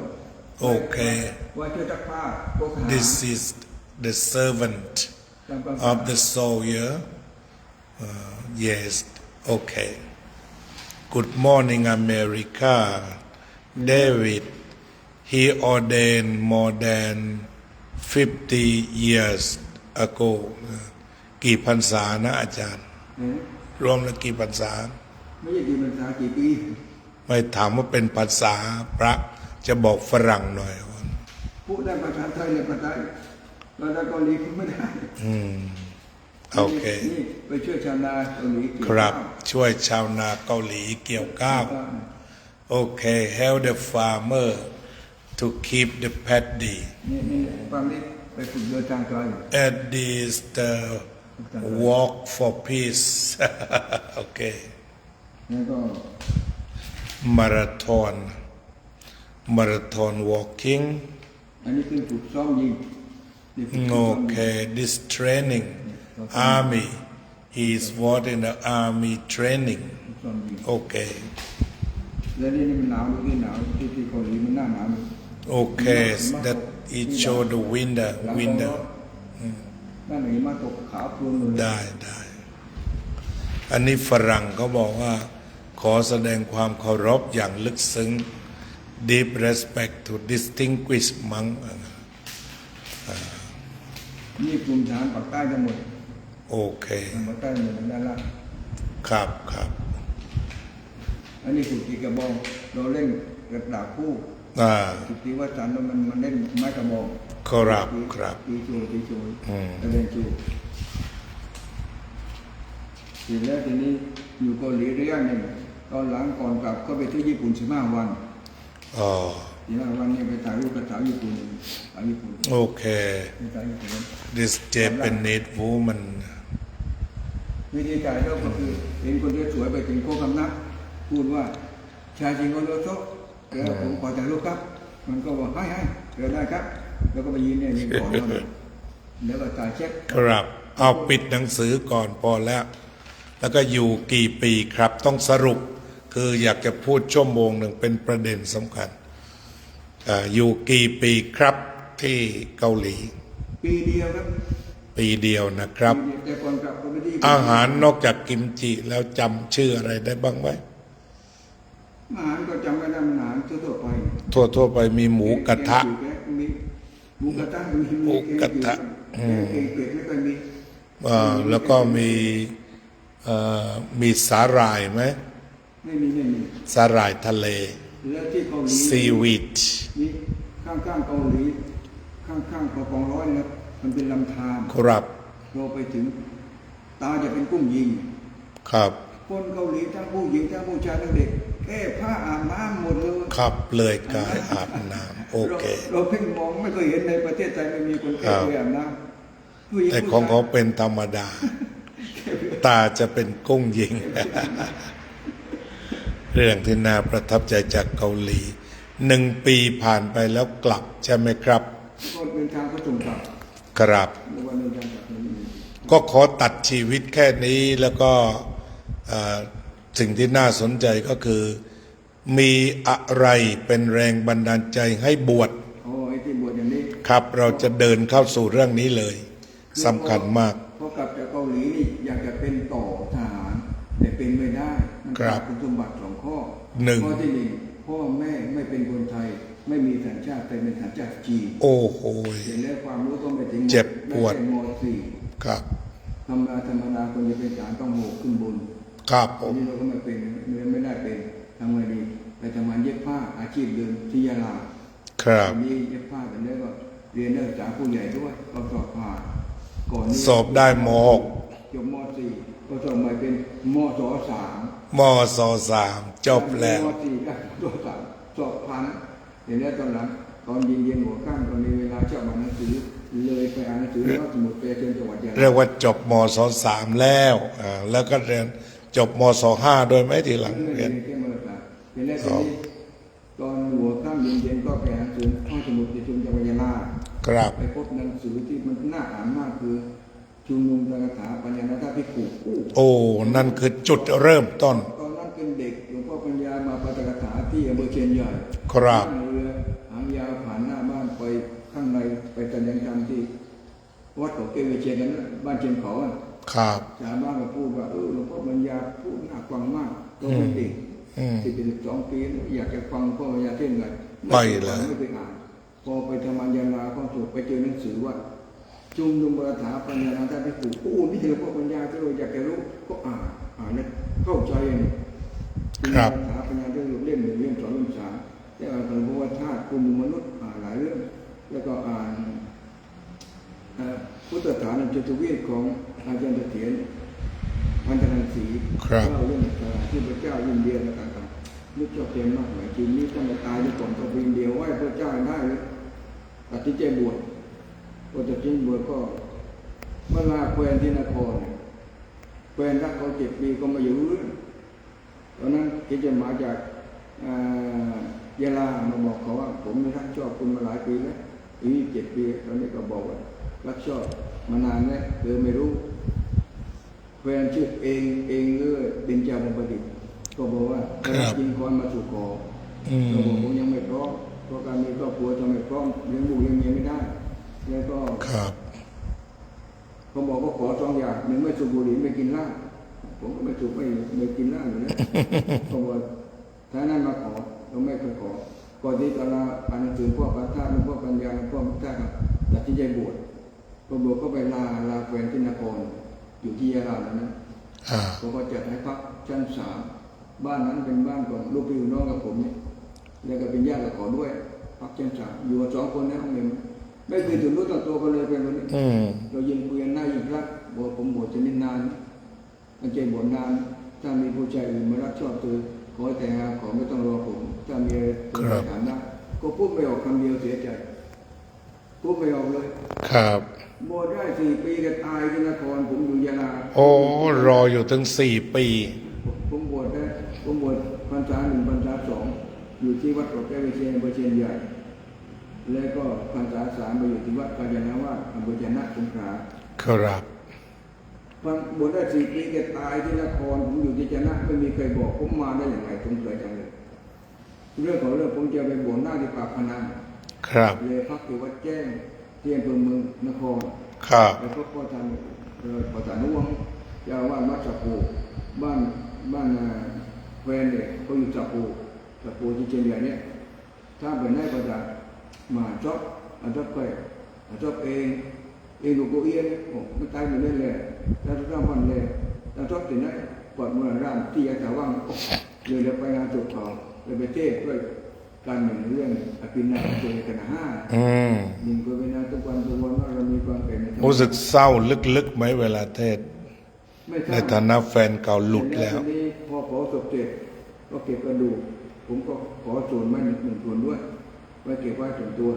[SPEAKER 1] Okay,
[SPEAKER 2] ว่าช่วยซักผ้าพวกทหาร
[SPEAKER 1] this is the servant
[SPEAKER 2] ตามประสา
[SPEAKER 1] of the soldier. Yes, okay. Good morning, America. David, he ordained more than 50 years ago. กี่พรรษานะอาจารย์
[SPEAKER 2] เห็นไหม
[SPEAKER 1] รวมแล้วกี่พรรษา
[SPEAKER 2] ไม่ใช่กี่ภาษากี่ปี
[SPEAKER 1] ไม่ถามว่าเป็นภาษาพระจะบอกฝรั่งหน่อย
[SPEAKER 2] พูดได้ภาษาไทยเนี่ยภาษาเราได้เกาหลีพูดไม่ได้
[SPEAKER 1] โอเค
[SPEAKER 2] นี่ไปช่วยชาวนาเกาหลีเกี่ยว
[SPEAKER 1] ครับ
[SPEAKER 2] ข้าว
[SPEAKER 1] ช่วยชาวนาเกาหลีเกี่ยวข้าว โอเค help the farmer to keep the paddy
[SPEAKER 2] นี่ฟังนี่ไปฝึกเดินทางไกล
[SPEAKER 1] at this the walk for peace โอเค
[SPEAKER 2] แล้วก็
[SPEAKER 1] marathon walking
[SPEAKER 2] อันนี้คือฝึกซ้อมยิงนี่ฝึกซ้อมยิง
[SPEAKER 1] okay this training army he is what in the army training
[SPEAKER 2] ซ้อมยิง
[SPEAKER 1] okay
[SPEAKER 2] แล้วนี่มันหนาวดูที่หนาวที่เกาหลีมันหน้าหนาวดู
[SPEAKER 1] okay that it show the winter
[SPEAKER 2] นั่นหิมะตกขาวโพลนหมดเลย
[SPEAKER 1] ได้ อันนี้ฝรั่งเขาบอกว่า ขอแสดงความเคารพอย่างลึกซึ้ง deep respect to distinguished monk
[SPEAKER 2] นี่กลุ่มทหารปากใต้ทั้งหมด
[SPEAKER 1] โอเค
[SPEAKER 2] ปากใต้หมดด้านล่าง
[SPEAKER 1] ครับ
[SPEAKER 2] อันนี้ฝึกตีกระบองเราเล่นกระดาษคู่ สุติวัฒน์มันเล่นไม้กระบอก
[SPEAKER 1] ครับ
[SPEAKER 2] ตีโจตะเล่นโจเสร็จแล้วทีนี้อยู่เกาหลีระยะหนึ่งตอนหลังก่อนกลับก็ไปที่ญี่ปุ่น15 วัน
[SPEAKER 1] อ๋อ
[SPEAKER 2] 15 วันเนี่ยไปถ่ายรูปกับสาวญี่ปุ่น
[SPEAKER 1] โอเค
[SPEAKER 2] ไปถ่ายญี่ปุ่น
[SPEAKER 1] this Japanese woman
[SPEAKER 2] วิธีถ่ายรูปก็คือเห็นคนสวยๆไปถึงโคคำนับพูดว่าชายจิงโกโรโซแล้วผมขอถ่ายรูปครับมันก็บอกให้เดี๋ยวได้ครับ แล้วก็ไปยืนเนี่ยยืนก่อนแล้วแล้วก็ถ่ายเช็ค
[SPEAKER 1] ครับ เอาปิดหนังสือก่อนพอแล้ว แล้วก็อยู่กี่ปีครับ ต้องสรุป คืออยากจะพูดชั่วโมงหนึ่งเป็นประเด็นสำคัญอยู่กี่ปีครับที่เกาหลี
[SPEAKER 2] ปีเดียวครับ
[SPEAKER 1] ปีเดียวนะครับ
[SPEAKER 2] แต่ก่อนกลับก็ไม่ได้
[SPEAKER 1] อาหารนอกจากกิมจิแล้วจำชื่ออะไรได้บ้างไหม
[SPEAKER 2] อาหารก็จำไม่ได้อาหารทั่วๆไป
[SPEAKER 1] ทั่วไปมีหมูกระทะ
[SPEAKER 2] มีหมูกระทะมี
[SPEAKER 1] หมูกระทะ
[SPEAKER 2] เก่งเป็ดไม่ค่อยมี
[SPEAKER 1] แล้วก็มีสาหร่ายไหม
[SPEAKER 2] ไม่มี
[SPEAKER 1] สาหร่ายทะเล
[SPEAKER 2] แล้วที่เกาหลี
[SPEAKER 1] ซีวิต
[SPEAKER 2] มีข้างๆเกาหลีข้างๆกองร้อยนะครับมันเป็นลำธาร
[SPEAKER 1] ครับ
[SPEAKER 2] เราไปถึงตาจะเป็นกุ้งยิง
[SPEAKER 1] ครับ
[SPEAKER 2] คนเกาหลีทั้งผู้หญิงทั้งผู้ชายทั้งเด็กแก้ผ้าอาบน้ำหมดเลย
[SPEAKER 1] ครับเลยกายอาบน้ำโอเค
[SPEAKER 2] เราเพิ่งมองไม่เคยเห็นในประเทศไทยไม่มีคนแก้ผ้าอาบน้ำผู้หญิง
[SPEAKER 1] แต่
[SPEAKER 2] ผู้
[SPEAKER 1] ของ
[SPEAKER 2] ชาย
[SPEAKER 1] เขาเป็นธรรมดา ตาจะเป็นกุ้งยิง เรื่องที่น่าประทับใจจากเกาหลี 1 ปีผ่านไปแล้วกลับใช่ไหมครับ
[SPEAKER 2] ก็เดินทางก็ส่งกลับ
[SPEAKER 1] ครับ
[SPEAKER 2] ในวันเดินทางกลับนี้
[SPEAKER 1] ก็ขอตัดชีวิตแค่นี้แล้วก็สิ่งที่น่าสนใจก็คือ มีอะไรเป็นแรงบันดาลใจให้บวช
[SPEAKER 2] โอ้ไอ้ที่บวชอย่างนี้
[SPEAKER 1] ครับ เราจะเดินเข้าสู่เรื่องนี้เลยสำคัญมาก
[SPEAKER 2] พอกลับจากเกาหลีนี่อยากจะเป็นต่อทหารแต่เป็นไม่ได้มัน
[SPEAKER 1] ครับ
[SPEAKER 2] ขาดคุณสมบัติ2 ข้อ
[SPEAKER 1] หนึ่ง
[SPEAKER 2] ข้อที่ 1พ่อแม่ไม่เป็นคนไทย ไม่มีสัญชาติแต่เป็นสัญชาติจีน
[SPEAKER 1] โอ้โห
[SPEAKER 2] เห็นแล้วความรู้ก็ไม่ถึง
[SPEAKER 1] เจ็บปวด
[SPEAKER 2] ได้แค่ม
[SPEAKER 1] ครับ
[SPEAKER 2] .4 ธรรมดาคนจะเป็นฐานต้อง6ขึ้นบน
[SPEAKER 1] ครับผ
[SPEAKER 2] อัน
[SPEAKER 1] ม
[SPEAKER 2] นี้เราก็ไม่เป็นไม่ได้เป็นทำไงดีไปทำงานเย็บผ้าอาชีพเดิมที่ยะลา
[SPEAKER 1] ครับ
[SPEAKER 2] ทีนี้เย็บผ้าเป็นแล้วก็เรียนนักศึกษาผู้ใหญ่ด้วยก็สอบผ่านก่อนนี้
[SPEAKER 1] สอบได้ม
[SPEAKER 2] จบม .4 ก็สอบใหม่เป็นมศ
[SPEAKER 1] .3 มศ.3 จบแล้ว
[SPEAKER 2] ม .4 ได้มศ .3 สอบผ่านเห็นแล้วตอนหลังตอนเย็นๆหัวค่ำตอนมีเวลาชอบอ่านหนังสือเลยไปอ่านหนังสือแล้วสมุดเปเชิญจังหวัดยะลา
[SPEAKER 1] เรียกว่าจบมศ.3 แล้วแล้วก็เรียนจบมศ.5 โดยไหมทีหลังเรียน
[SPEAKER 2] แค่มศ .3 เป็นแล้วทีนี้ตอนหัวค่ำเย็นๆก็ไปอ่านหนังสือห้องสมุดเปเชิญจังหวัดยะลา
[SPEAKER 1] ครับ
[SPEAKER 2] ไปพบหนังสือที่มันน่าอ่านมากคือชุมนุมตระถาปัญญาณทัศน์ที่ขู่อู้
[SPEAKER 1] โอ้ นั่นคือจุดเริ่มต้น
[SPEAKER 2] ตอนนั้นเป็นเด็กหลวงพ่อปัญญามาปาฐกถาที่อำเภอเชียนใหญ่
[SPEAKER 1] ครับ
[SPEAKER 2] นั่งเรือหางยาวผ่านหน้าบ้านไปข้างในไปแสดงธรรมที่วัดของเกวิเชียนนั้นนะบ้านเชียนเขาอะ
[SPEAKER 1] ครับ
[SPEAKER 2] ชาวบ้านก็พูดว่าหลวงพ่อปัญญาพูดน่าฟังมากก็เป็นเด็ก
[SPEAKER 1] อืม
[SPEAKER 2] 12 ปีอยากจะฟังพ่อปัญญาเทศน์ไง
[SPEAKER 1] ไปเลย
[SPEAKER 2] ไม่ไปอ่านพอไปทำงานยาลาก็ถูกไปเจอหนังสือว่าชุมนุมตระถาปัญญาณทัศน์ที่ขู่อู้นี่หลวงพ่อปัญญาที่เราอยากจะรู้ก็อ่านแล้วเข้าใจเอง
[SPEAKER 1] ครับ
[SPEAKER 2] สถาปัญญาเรื่องเล่ม 1 เล่ม 2 เล่ม 3ได้อ่านถึงพระวัฏชาติภูมิมนุษย์อ่านหลายเรื่องแล้วก็อ่านพุทธฐานจตุวิทย์ของอาจารย์เสถียรพันธนันศรี
[SPEAKER 1] ครับ
[SPEAKER 2] เล่าเรื่องที่พระเจ้าอินเดียและต่างๆนึกชอบเต็มมากหมายจริงนี้ท่านจะตายในก่อนต้องไปอินเดียไหว้พระเจ้าได้เลยตัดสินใจบวชพอตัดสินบวชก็เมื่อลาแควนที่นครแควนรักเขา7 ปีก็มาอยู่เรื่องตอนนั้นที่จะมาจากยะลามาบอกเขาว่าผมไม่รักชอบคุณมาหลายปีแล้วอีก7 ปีตอนนี้ก็บอกว่ารักชอบมานานแล้วเธอไม่รู้แฟนชื่อเองเบญจาบประดิษฐ์ก็บอกว่า
[SPEAKER 1] ครับ
[SPEAKER 2] กินคอนมาสู่ขอ
[SPEAKER 1] อืม
[SPEAKER 2] ก็บอกผมยังไม่พร้อมเพราะการมีครอบครัวทำไม่พร้อมเลี้ยงลูกเลี้ยงเมียไม่ได้แล้วก็
[SPEAKER 1] ครับ
[SPEAKER 2] เขาบอกว่าขอ2 อย่าง1ไม่สูบบุหรี่ไม่กินเหล้าผมก็ไม่สูบไม่กินเหล้าอยู่แล้ว เขาบอกถ้านั้นมาขอเราไม่เคยขอก่อนที่ตอนเราอ่านหนังสือพ่อปัญญาหลวงพ่อปัญญาหลวงพ่อพุทธะตัดสินใจบวชพอบวชก็ไปลาแฟนที่นครอยู่ที่ยะลาแล้วนะ
[SPEAKER 1] อ่า
[SPEAKER 2] เขาก็จัดให้พักชั้น 3บ้านนั้นเป็นบ้านของลูกพี่ลูกน้องกับผมเนี่ยแล้วก็เป็นญาติกับขอด้วยพักชั้น 3อยู่กัน2 คนในห้องเรียนไม่เคยถึงรู้ต่อตัวกันเลยเป็นคนนี้
[SPEAKER 1] อืม
[SPEAKER 2] เรายินคุยกันหน้ายิ่งรักบอกผมบวชจะนิดนานตั้งใจบวชนานถ้ามีผู้ชายอื่นมารักชอบเธอขอให้แต่งงานขอไม่ต้องรอผมถ้ามีอะไรถามได้ก็พูดไม่ออกคำเดียวเสียใจพูดไม่ออกเลย
[SPEAKER 1] ครับ
[SPEAKER 2] บวชได้4 ปีก็ตายที่นครผมอยู่ยะลา
[SPEAKER 1] โอ้ รออยู่ถึง4 ปี
[SPEAKER 2] ผมบวชพรรษา1พรรษา2อยู่ที่วัดเกาะแก้ววิเชียนอำเภอเชียนใหญ่แล้วก็พรรษา3ไปอยู่ที่วัดกาญจนาวาสอำเภอชนะสงขลา
[SPEAKER 1] ครับ
[SPEAKER 2] บวชได้4 ปีแกตายที่นครผมอยู่ที่ชนะไม่มีใครบอกผมมาได้อย่างไรผมเคยจังเลยเรื่องของเรื่องผมจะไปบวชหน้าที่ปากพนัง
[SPEAKER 1] ครับ
[SPEAKER 2] เลยพักที่วัดแจ้งที่อำเภอเมืองนคร
[SPEAKER 1] ครับ
[SPEAKER 2] แล้วก็พ่อท่านประธานนุวงศ์เจ้าอาวาสวัดสัปโปบ้านแฟนเนี่ยเขาอยู่สัปโปที่เชียงใหญ่เนี่ยถ้าเป็นได้ประจามาชอบไปชอบเองลูกกูเอี้ยนโอ้ไม่ตายอยู่เล่นเลยแล้วทุกท่านพันเลยแล้วชอบที่ไหนปอดเมื่อร่างที่ยาสาว่างเลยไปงานศพเขาเลยไปเทศด้วยการหนึ่งเรื่องอภินันท์เจริญกัน5
[SPEAKER 1] อืม
[SPEAKER 2] หนึ่งก็เป็นนะทุกวันว่าเรามีความเป็น
[SPEAKER 1] รู้สึกเศร้าลึกๆไหมเวลาเทศน์
[SPEAKER 2] ไม่ท
[SPEAKER 1] ใน
[SPEAKER 2] ราบ
[SPEAKER 1] ฐานะแฟนเก่าหลุดแล้ว
[SPEAKER 2] ทีนี้พอขอศพเสร็จก็เก็บกระดูกผมก็ขอส่วนไว้1 ส่วนด้วยไว้เก็บไว้ส่วนตัว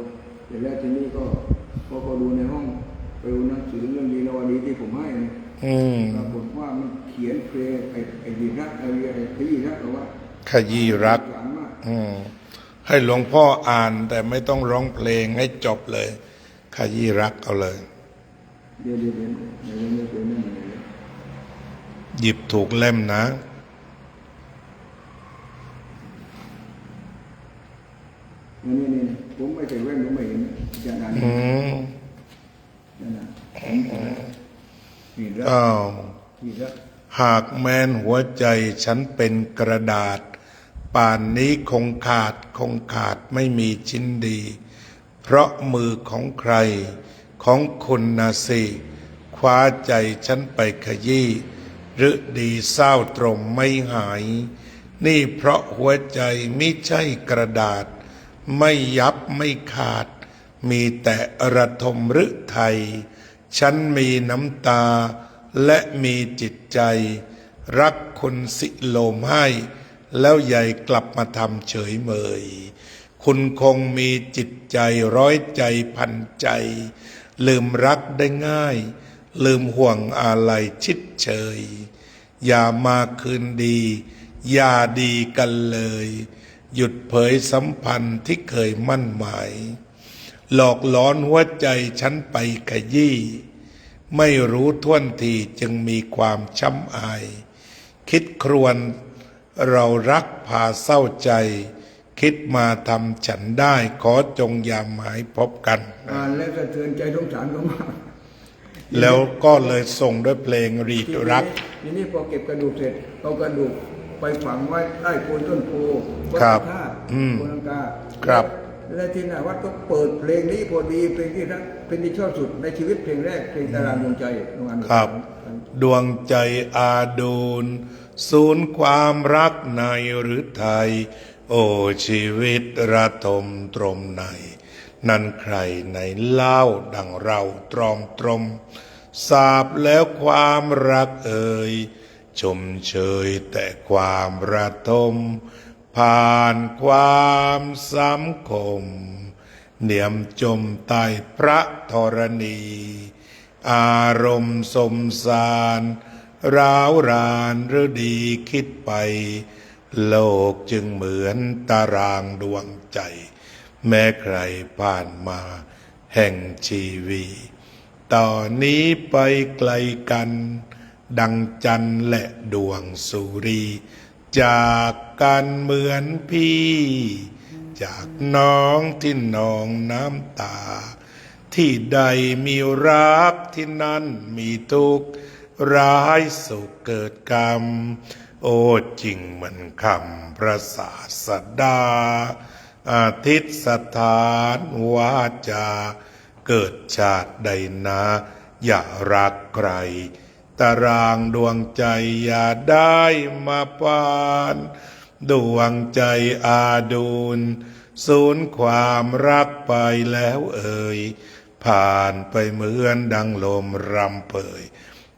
[SPEAKER 2] เสร็จแล้วทีนี้ก็พอเขาดูในห้องไปดูหนังสือเรื่องลีลาวดีที่ผมให้เนี่ย
[SPEAKER 1] อืม
[SPEAKER 2] ปรากฏว่ามันเขียนเพลงไอ้ดีรักไอ้ขยี้รักเอาว่า
[SPEAKER 1] ขยี้รัก
[SPEAKER 2] สารมาก
[SPEAKER 1] อืม ให้หลวงพ่ออ่านแต่ไม่ต้องร้องเพลงให้จบเลย ขยี้รักเอาเลย
[SPEAKER 2] เดี๋ยวเป็นนั่นเลย
[SPEAKER 1] หยิบถูกเล่มนะ
[SPEAKER 2] นี่ผมไม่ใส่แว่นผมไม่เห็นอาจารย์อ่าน
[SPEAKER 1] อืม
[SPEAKER 2] นั่นน่ะผมขอขีดรัก
[SPEAKER 1] อ้าว
[SPEAKER 2] ขีดรัก
[SPEAKER 1] หากแม้นหัวใจฉันเป็นกระดาษ ป่านนี้คงขาดไม่มีชิ้นดี เพราะมือของใครของคุณนาสิคว้าใจฉันไปขยี้หรือดีเศร้าตรมไม่หาย นี่เพราะหัวใจไม่ใช่กระดาษ ไม่ยับไม่ขาด มีแต่ระทมฤทัยฉันมีน้ำตาและมีจิตใจรักคนสิโลมให้แล้วใหญ่กลับมาทำเฉยเมยคุณคงมีจิตใจร้อยใจพันใจลืมรักได้ง่ายลืมห่วงอะไรชิดเชยอย่ามาคืนดีอย่าดีกันเลยหยุดเผยสัมพันธ์ที่เคยมั่นหมายหลอกหลอนหัวใจฉันไปขยี้ไม่รู้ท่วนทีจึงมีความช้ำอายคิดครวญเรารักพาเศร้าใจคิดมาทำฉันได้ขอจงอย่าหมายพบกัน
[SPEAKER 2] แล้วสะเทือนใจสงสารเขามาก
[SPEAKER 1] แล้วก็เลยส่งด้วยเพลงรีดรัก
[SPEAKER 2] ทีนี้พอเก็บกระดูกเสร็จเอากระดูกไปฝังไว้ใต้โคนต้นโพวัดธาตุโพลังกา
[SPEAKER 1] ครับ
[SPEAKER 2] และที่หน้าวัดก็เปิดเพลงนี้พอดีเพลงที่รักเป็นที่ชอบสุดในชีวิตเพลงแรกเพลงตารางดวงใจ
[SPEAKER 1] ครับดวงใจอาดูลศูนย์ความรักในหรือไทยโอ้ชีวิตระทมตรมในนั่นใครในเล่าดังเราตรอมตรมสาบแล้วความรักเอ่ยชมเชยแต่ความระทมผ่านความสัมคมเหนี่ยมจมใต้พระธรณีอารมณ์สมสารร้าวรานหรือดีคิดไปโลกจึงเหมือนตารางดวงใจแม้ใครผ่านมาแห่งชีวีตอนนี้ไปไกลกันดังจันทร์และดวงสุรีจากกันเหมือนพี่จากน้องที่นองน้ำตาที่ใดมีรักที่นั่นมีทุกข์ร้ายสุขเกิดกรรมโอ้จริงเหมือนคำพระศาสดาอาทิตย์สถานวาจาเกิดชาติใดนาอย่ารักใครตารางดวงใจอย่าได้มาปานดวงใจอาดูลศูนย์ความรักไปแล้วเอ่ยผ่านไปเหมือนดังลมรำเปย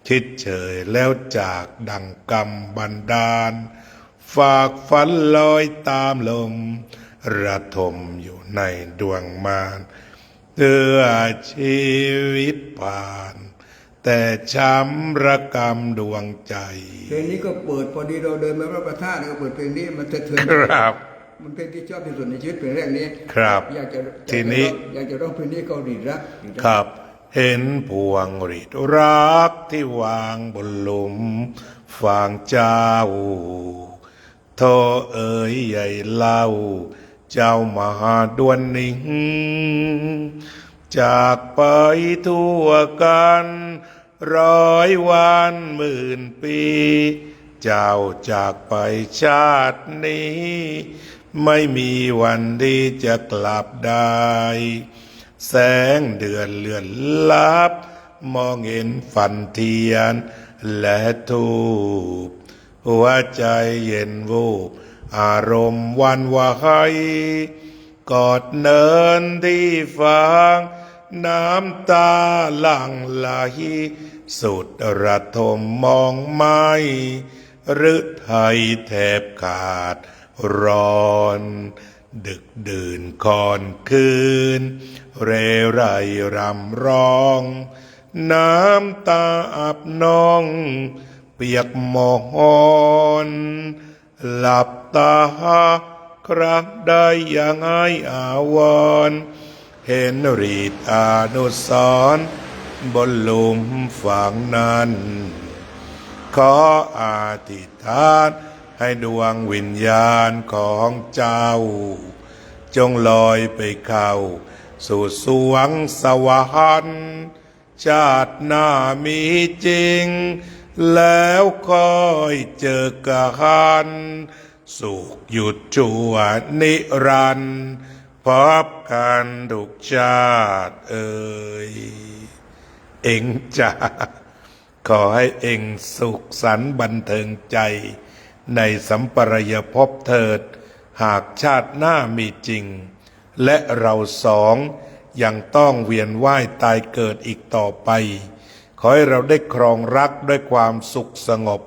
[SPEAKER 1] คิดเฉยแล้วจากดังกรรมบันดาลฝากฝันลอยตามลมระทมอยู่ในดวงมารเพื่อชีวิตผ่านแต่ช้ำระกำดวงใจ
[SPEAKER 2] เพลงนี้ก็เปิดพอดีเราเดินมาพระประธานก็เปิดเพลงนี้มันจะเทือน
[SPEAKER 1] ครับ
[SPEAKER 2] มันเป็นที่ชอบที่สุดในชีวิตเพลงแรกนี้
[SPEAKER 1] ครับทีนี้
[SPEAKER 2] อยากจะร้องเพลงนี้ก็รีดรัก
[SPEAKER 1] ครับเห็นพวงรีดรักที่วางบนหลุมฟางเจ้าโทเอ๋ยใหญ่เล่าเจ้ามหาดวนนิ่งจากไปทั่วกันร้อยวันหมื่นปีเจ้าจากไปชาตินี้ไม่มีวันที่จะกลับได้แสงเดือนเลือนลับมองเห็นฝันเทียนและทูปหัวใจเย็นวูบอารมณ์วันไหวกอดเนินที่ฟางน้ำตาหลั่งไหลสุดระทมมองไม่หรือไทยแทบขาดร้อนดึกดื่นคอนคืนเรไรรำร้องน้ำตาอับนองเปียกหมอนหลับตาครั้งได้อย่างไงอาวรณ์เห็นรีดอนุสรณ์บนหลุมฝังนั้นขออธิษฐานให้ดวงวิญญาณของเจ้าจงลอยไปเข้าสู่สวงสวรรค์ชาติหน้ามีจริงแล้วคอยเจอกัน สุขหยุดจวดนิรันดร์พบกันทุกชาติเอ่ยเอ็งจะขอให้เอ็งสุขสันต์บันเทิงใจในสัมปรายภพเถิดหากชาติหน้ามีจริงและเราสองยังต้องเวียนว่ายตายเกิดอีกต่อไปขอให้เราได้ครองรักด้วยความสุขสงบ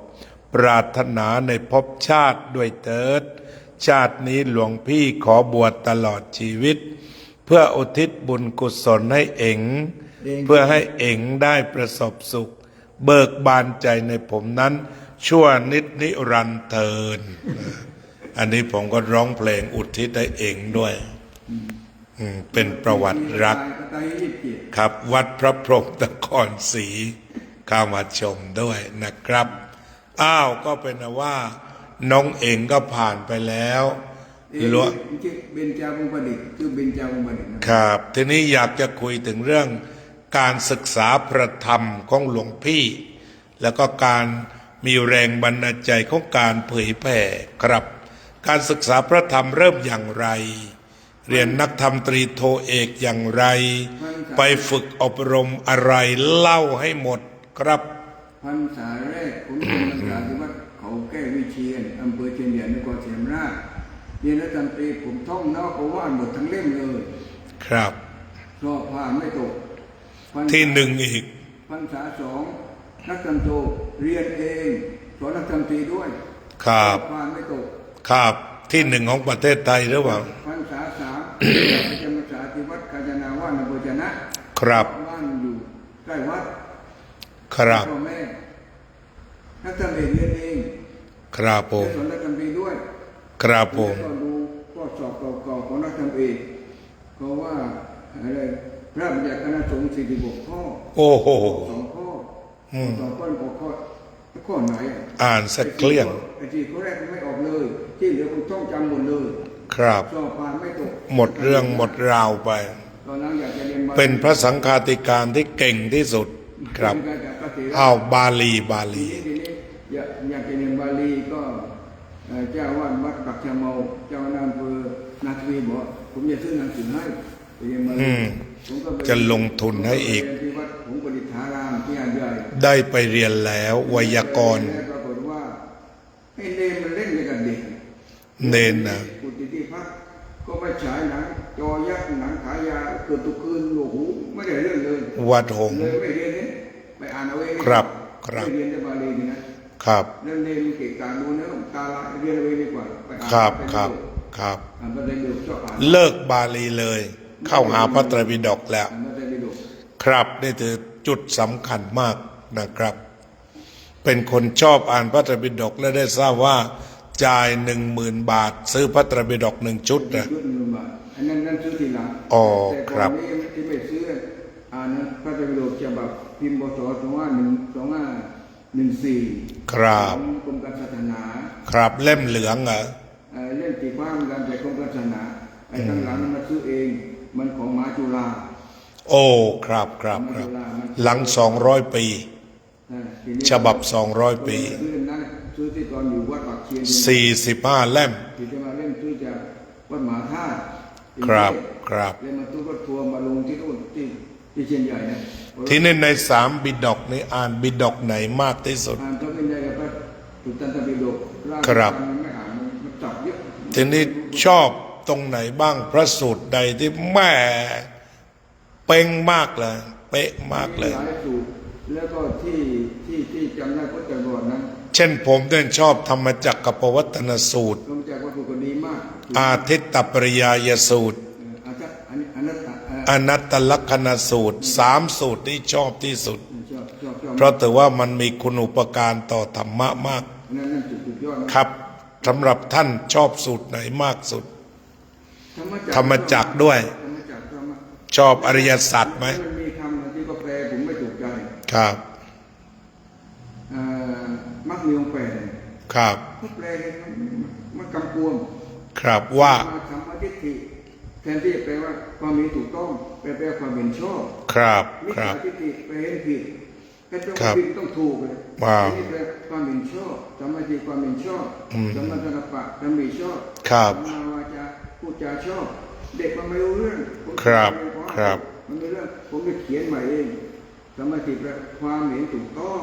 [SPEAKER 1] ปรารถนาในภพชาติด้วยเถิดชาตินี้หลวงพี่ขอบวชตลอดชีวิตเพื่ออุทิศบุญกุศลให้เอ็งเพื่อให้เอ็งได้ประสบสุขเบิกบานใจในผมนั้นชั่วนิดนิรันดร์เทินอันนี้ผมก็ร้องเพลงอุทิศให้เอ็งด้วยเป็นประวัติรักครับวัดพระพรหมนครศรีเข้ามาชมด้วยนะครับอ้าวก็เป็นว่าน้องเองก็ผ่านไปแล้วหลวง
[SPEAKER 2] เบญจาวงศ์ประดิษฐ์คือเบญจาวงศ์ประดิษฐ์
[SPEAKER 1] ครับทีนี้อยากจะคุยถึงเรื่องการศึกษาพระธรรมของหลวงพี่แล้วก็การมีแรงบันดาลใจของการเผยแผ่ครับการศึกษาพระธรรมเริ่มอย่างไรเรียนนักธรรมตรีโทเอกอย่างไรไปฝึกอบรมอะไรเล่าให้หมดครับ
[SPEAKER 2] พรรษาแรกผมเรียนพรรษาที่วัดเขาแก้ววิเชียรอำเภอเชียงใหญ่นครศรีธรรมราชเรียนนักธรรมตรีผมท่องนอกประว่านหมดทั้งเล่มเลย
[SPEAKER 1] ครับ
[SPEAKER 2] สอบผ่านไม่ตก
[SPEAKER 1] ที่หนึ่งอีก
[SPEAKER 2] พรรษาสองนักธรรมโทเรียนเองสอนนักธรรมตรีด้วย
[SPEAKER 1] ครับ
[SPEAKER 2] ผ่านไม่ตก
[SPEAKER 1] ครับที่หนึ่งของประเทศไทยหรือเปล่า
[SPEAKER 2] พรรษาสามจำพรรษาที่วัดกาญจนาว่านอำเภอชนะครับบ้านอยู่ใกล้วัด
[SPEAKER 1] ครับ
[SPEAKER 2] พ่อแม่นักธรรมเอกเรียนเอง
[SPEAKER 1] ครับผม
[SPEAKER 2] สอนนักธรรมตรีด้วย
[SPEAKER 1] ครับผม
[SPEAKER 2] ก็ดูข้อสอบเก่าๆของนักธรรมเอกเพราะว่าอะไรพระบัญญัติคณะสงฆ์46ข้อ
[SPEAKER 1] โอ้โห
[SPEAKER 2] 2ข้อ2ข้อไหน
[SPEAKER 1] อ่านสักเกลี้ยง
[SPEAKER 2] ไอ้ที่ข้อแรกไม่ออกเลยที่เหลือผมท่องจำหมดเลย
[SPEAKER 1] ครับ
[SPEAKER 2] สอบผ่านไม่ตก
[SPEAKER 1] หมดเรื่องหมดราวไป
[SPEAKER 2] ตอนนั้นอยากจะเรียน
[SPEAKER 1] เป็นพระสังฆาธิการที่เก่งที่สุดครับอ้าวบาลี
[SPEAKER 2] อยากจะเรียนบาลีก็เจ้าวาดวัดปักชะเมาเจ้าอำเภอนาทวีบอกผมจะซื้อหนังสือให้เรียนบาลี
[SPEAKER 1] จะลงทุนให้อีก
[SPEAKER 2] ที่วัดหงส์ประดิษฐารามที่หาดใหญ่
[SPEAKER 1] ได้ไปเรียนแล้วไวยากรณ์
[SPEAKER 2] ปรากฏว่าให้เนรมันเล่นกับเด็ก
[SPEAKER 1] เนรนะ
[SPEAKER 2] กุฏิที่พักก็ไม่ฉายหนังจอยักษ์หนังขายาเกิดตุกคืนโอ้โหไม่ได้เรื่องเลย
[SPEAKER 1] วัดหงส์
[SPEAKER 2] เลยไม่เรียนนี่ไปอ่านเอาเอง
[SPEAKER 1] ครับ
[SPEAKER 2] ไม่เรียนในบาลีนี่นะครับนั่นเนรเก่งการดูนะตาละเรียนเอาเองดีกว่าไปอ่าน
[SPEAKER 1] ครับ
[SPEAKER 2] เ
[SPEAKER 1] ลิกบาลีเลยเข้าหาพระไตรปิฎกแล้วครับนี่ถือจุดสำคัญมากนะครับเป็นคนชอบอ่านพระไตรปิฎกและได้ทราบว่าจ่าย 10,000 บาทซื้อพระไตรปิฎก1 ชุดนะ
[SPEAKER 2] อันนั้นซื้อทีหลัง
[SPEAKER 1] อ๋อครับ
[SPEAKER 2] ที่ไม่ซื้ออ่านพระไตรปิฎกฉบับพิมพ์พ.ศ. 2514
[SPEAKER 1] ครับ
[SPEAKER 2] กรมการศาสนา
[SPEAKER 1] ครับเล่มเหลืองเหรอ
[SPEAKER 2] เล่มตีฟ้าเหมือนกันแต่กรมการศาสนาไอ้ข้างหลังมาซื้อเองมันของมหาจุฬา
[SPEAKER 1] โอ้ครับหลัง200 ปีฉบับ200 ปี
[SPEAKER 2] ซื้อที่ตอนอยู่วัดปากเชียน
[SPEAKER 1] 45 เล่ม
[SPEAKER 2] 45 เล่มซื้อจากวัดมหาธาตุ
[SPEAKER 1] ครับ
[SPEAKER 2] เลยมาตู้รถทัวร์มาลงที่นู่นที่เชียงใหญ่นะ
[SPEAKER 1] ที่นี่ใน3 บิดกนี้อ่านบิดกไหนมากที่สุด
[SPEAKER 2] อ่านพระวินัยกับพระสุตตันตปิฎก
[SPEAKER 1] ครับ
[SPEAKER 2] ไม่อ่านมันจับเยอะ
[SPEAKER 1] ทีนี้ชอบตรงไหนบ้างพระสูตรใดที่แม่เป๊งมากเลยเป๊ะมากเลย
[SPEAKER 2] หลายสูตรแล้วก็ที่จำได้พุทธก่อนนั้น
[SPEAKER 1] เช่นผมชอบธรรมจักรปวัตตนสูตร
[SPEAKER 2] ธรรมจักรวัตถุก็ดีมาก
[SPEAKER 1] อาทิตตปริยายสูตรอนัตตลักษณสูตร3 สูตรที่ชอบที่สุดเพราะถือว่ามันมีคุณูปการต่อธรรมะมากครับสำหรับท่านชอบสูตรไหนมากสุดธรรมจักรด้วยชอบอริยสัจไหม
[SPEAKER 2] มีคำที่ก็แปลผมไม่ถูกใจ
[SPEAKER 1] ครับ
[SPEAKER 2] มักมีองค์แปล
[SPEAKER 1] ครับ
[SPEAKER 2] แปลมันกำกวม
[SPEAKER 1] ครับว่า
[SPEAKER 2] สัมมาทิฏฐิแทนที่แปลว่าความมีถูกต้องแปลความเห็นชอบ
[SPEAKER 1] ครับ
[SPEAKER 2] มิจฉาทิฏฐิแปลเห็นผิด ก็ต้อง
[SPEAKER 1] ครับ
[SPEAKER 2] ผิดต้องถูกเลย
[SPEAKER 1] ว้าว
[SPEAKER 2] นี่คือความเห็นชอบสัมมาทิฏฐิความเห็นชอบสัมมาสังกัปปะสัมมิชอบ
[SPEAKER 1] ครับ
[SPEAKER 2] สัมมาวาจาพูดจาชอบ เด็กมันไม่รู้เรื่องผม
[SPEAKER 1] ครับ
[SPEAKER 2] เรียนเพาะ
[SPEAKER 1] ครับ
[SPEAKER 2] มันไม่เรื่องผมจะเขียนใหม่เองสัมมาทิฏฐิความเห็นถูกต้อง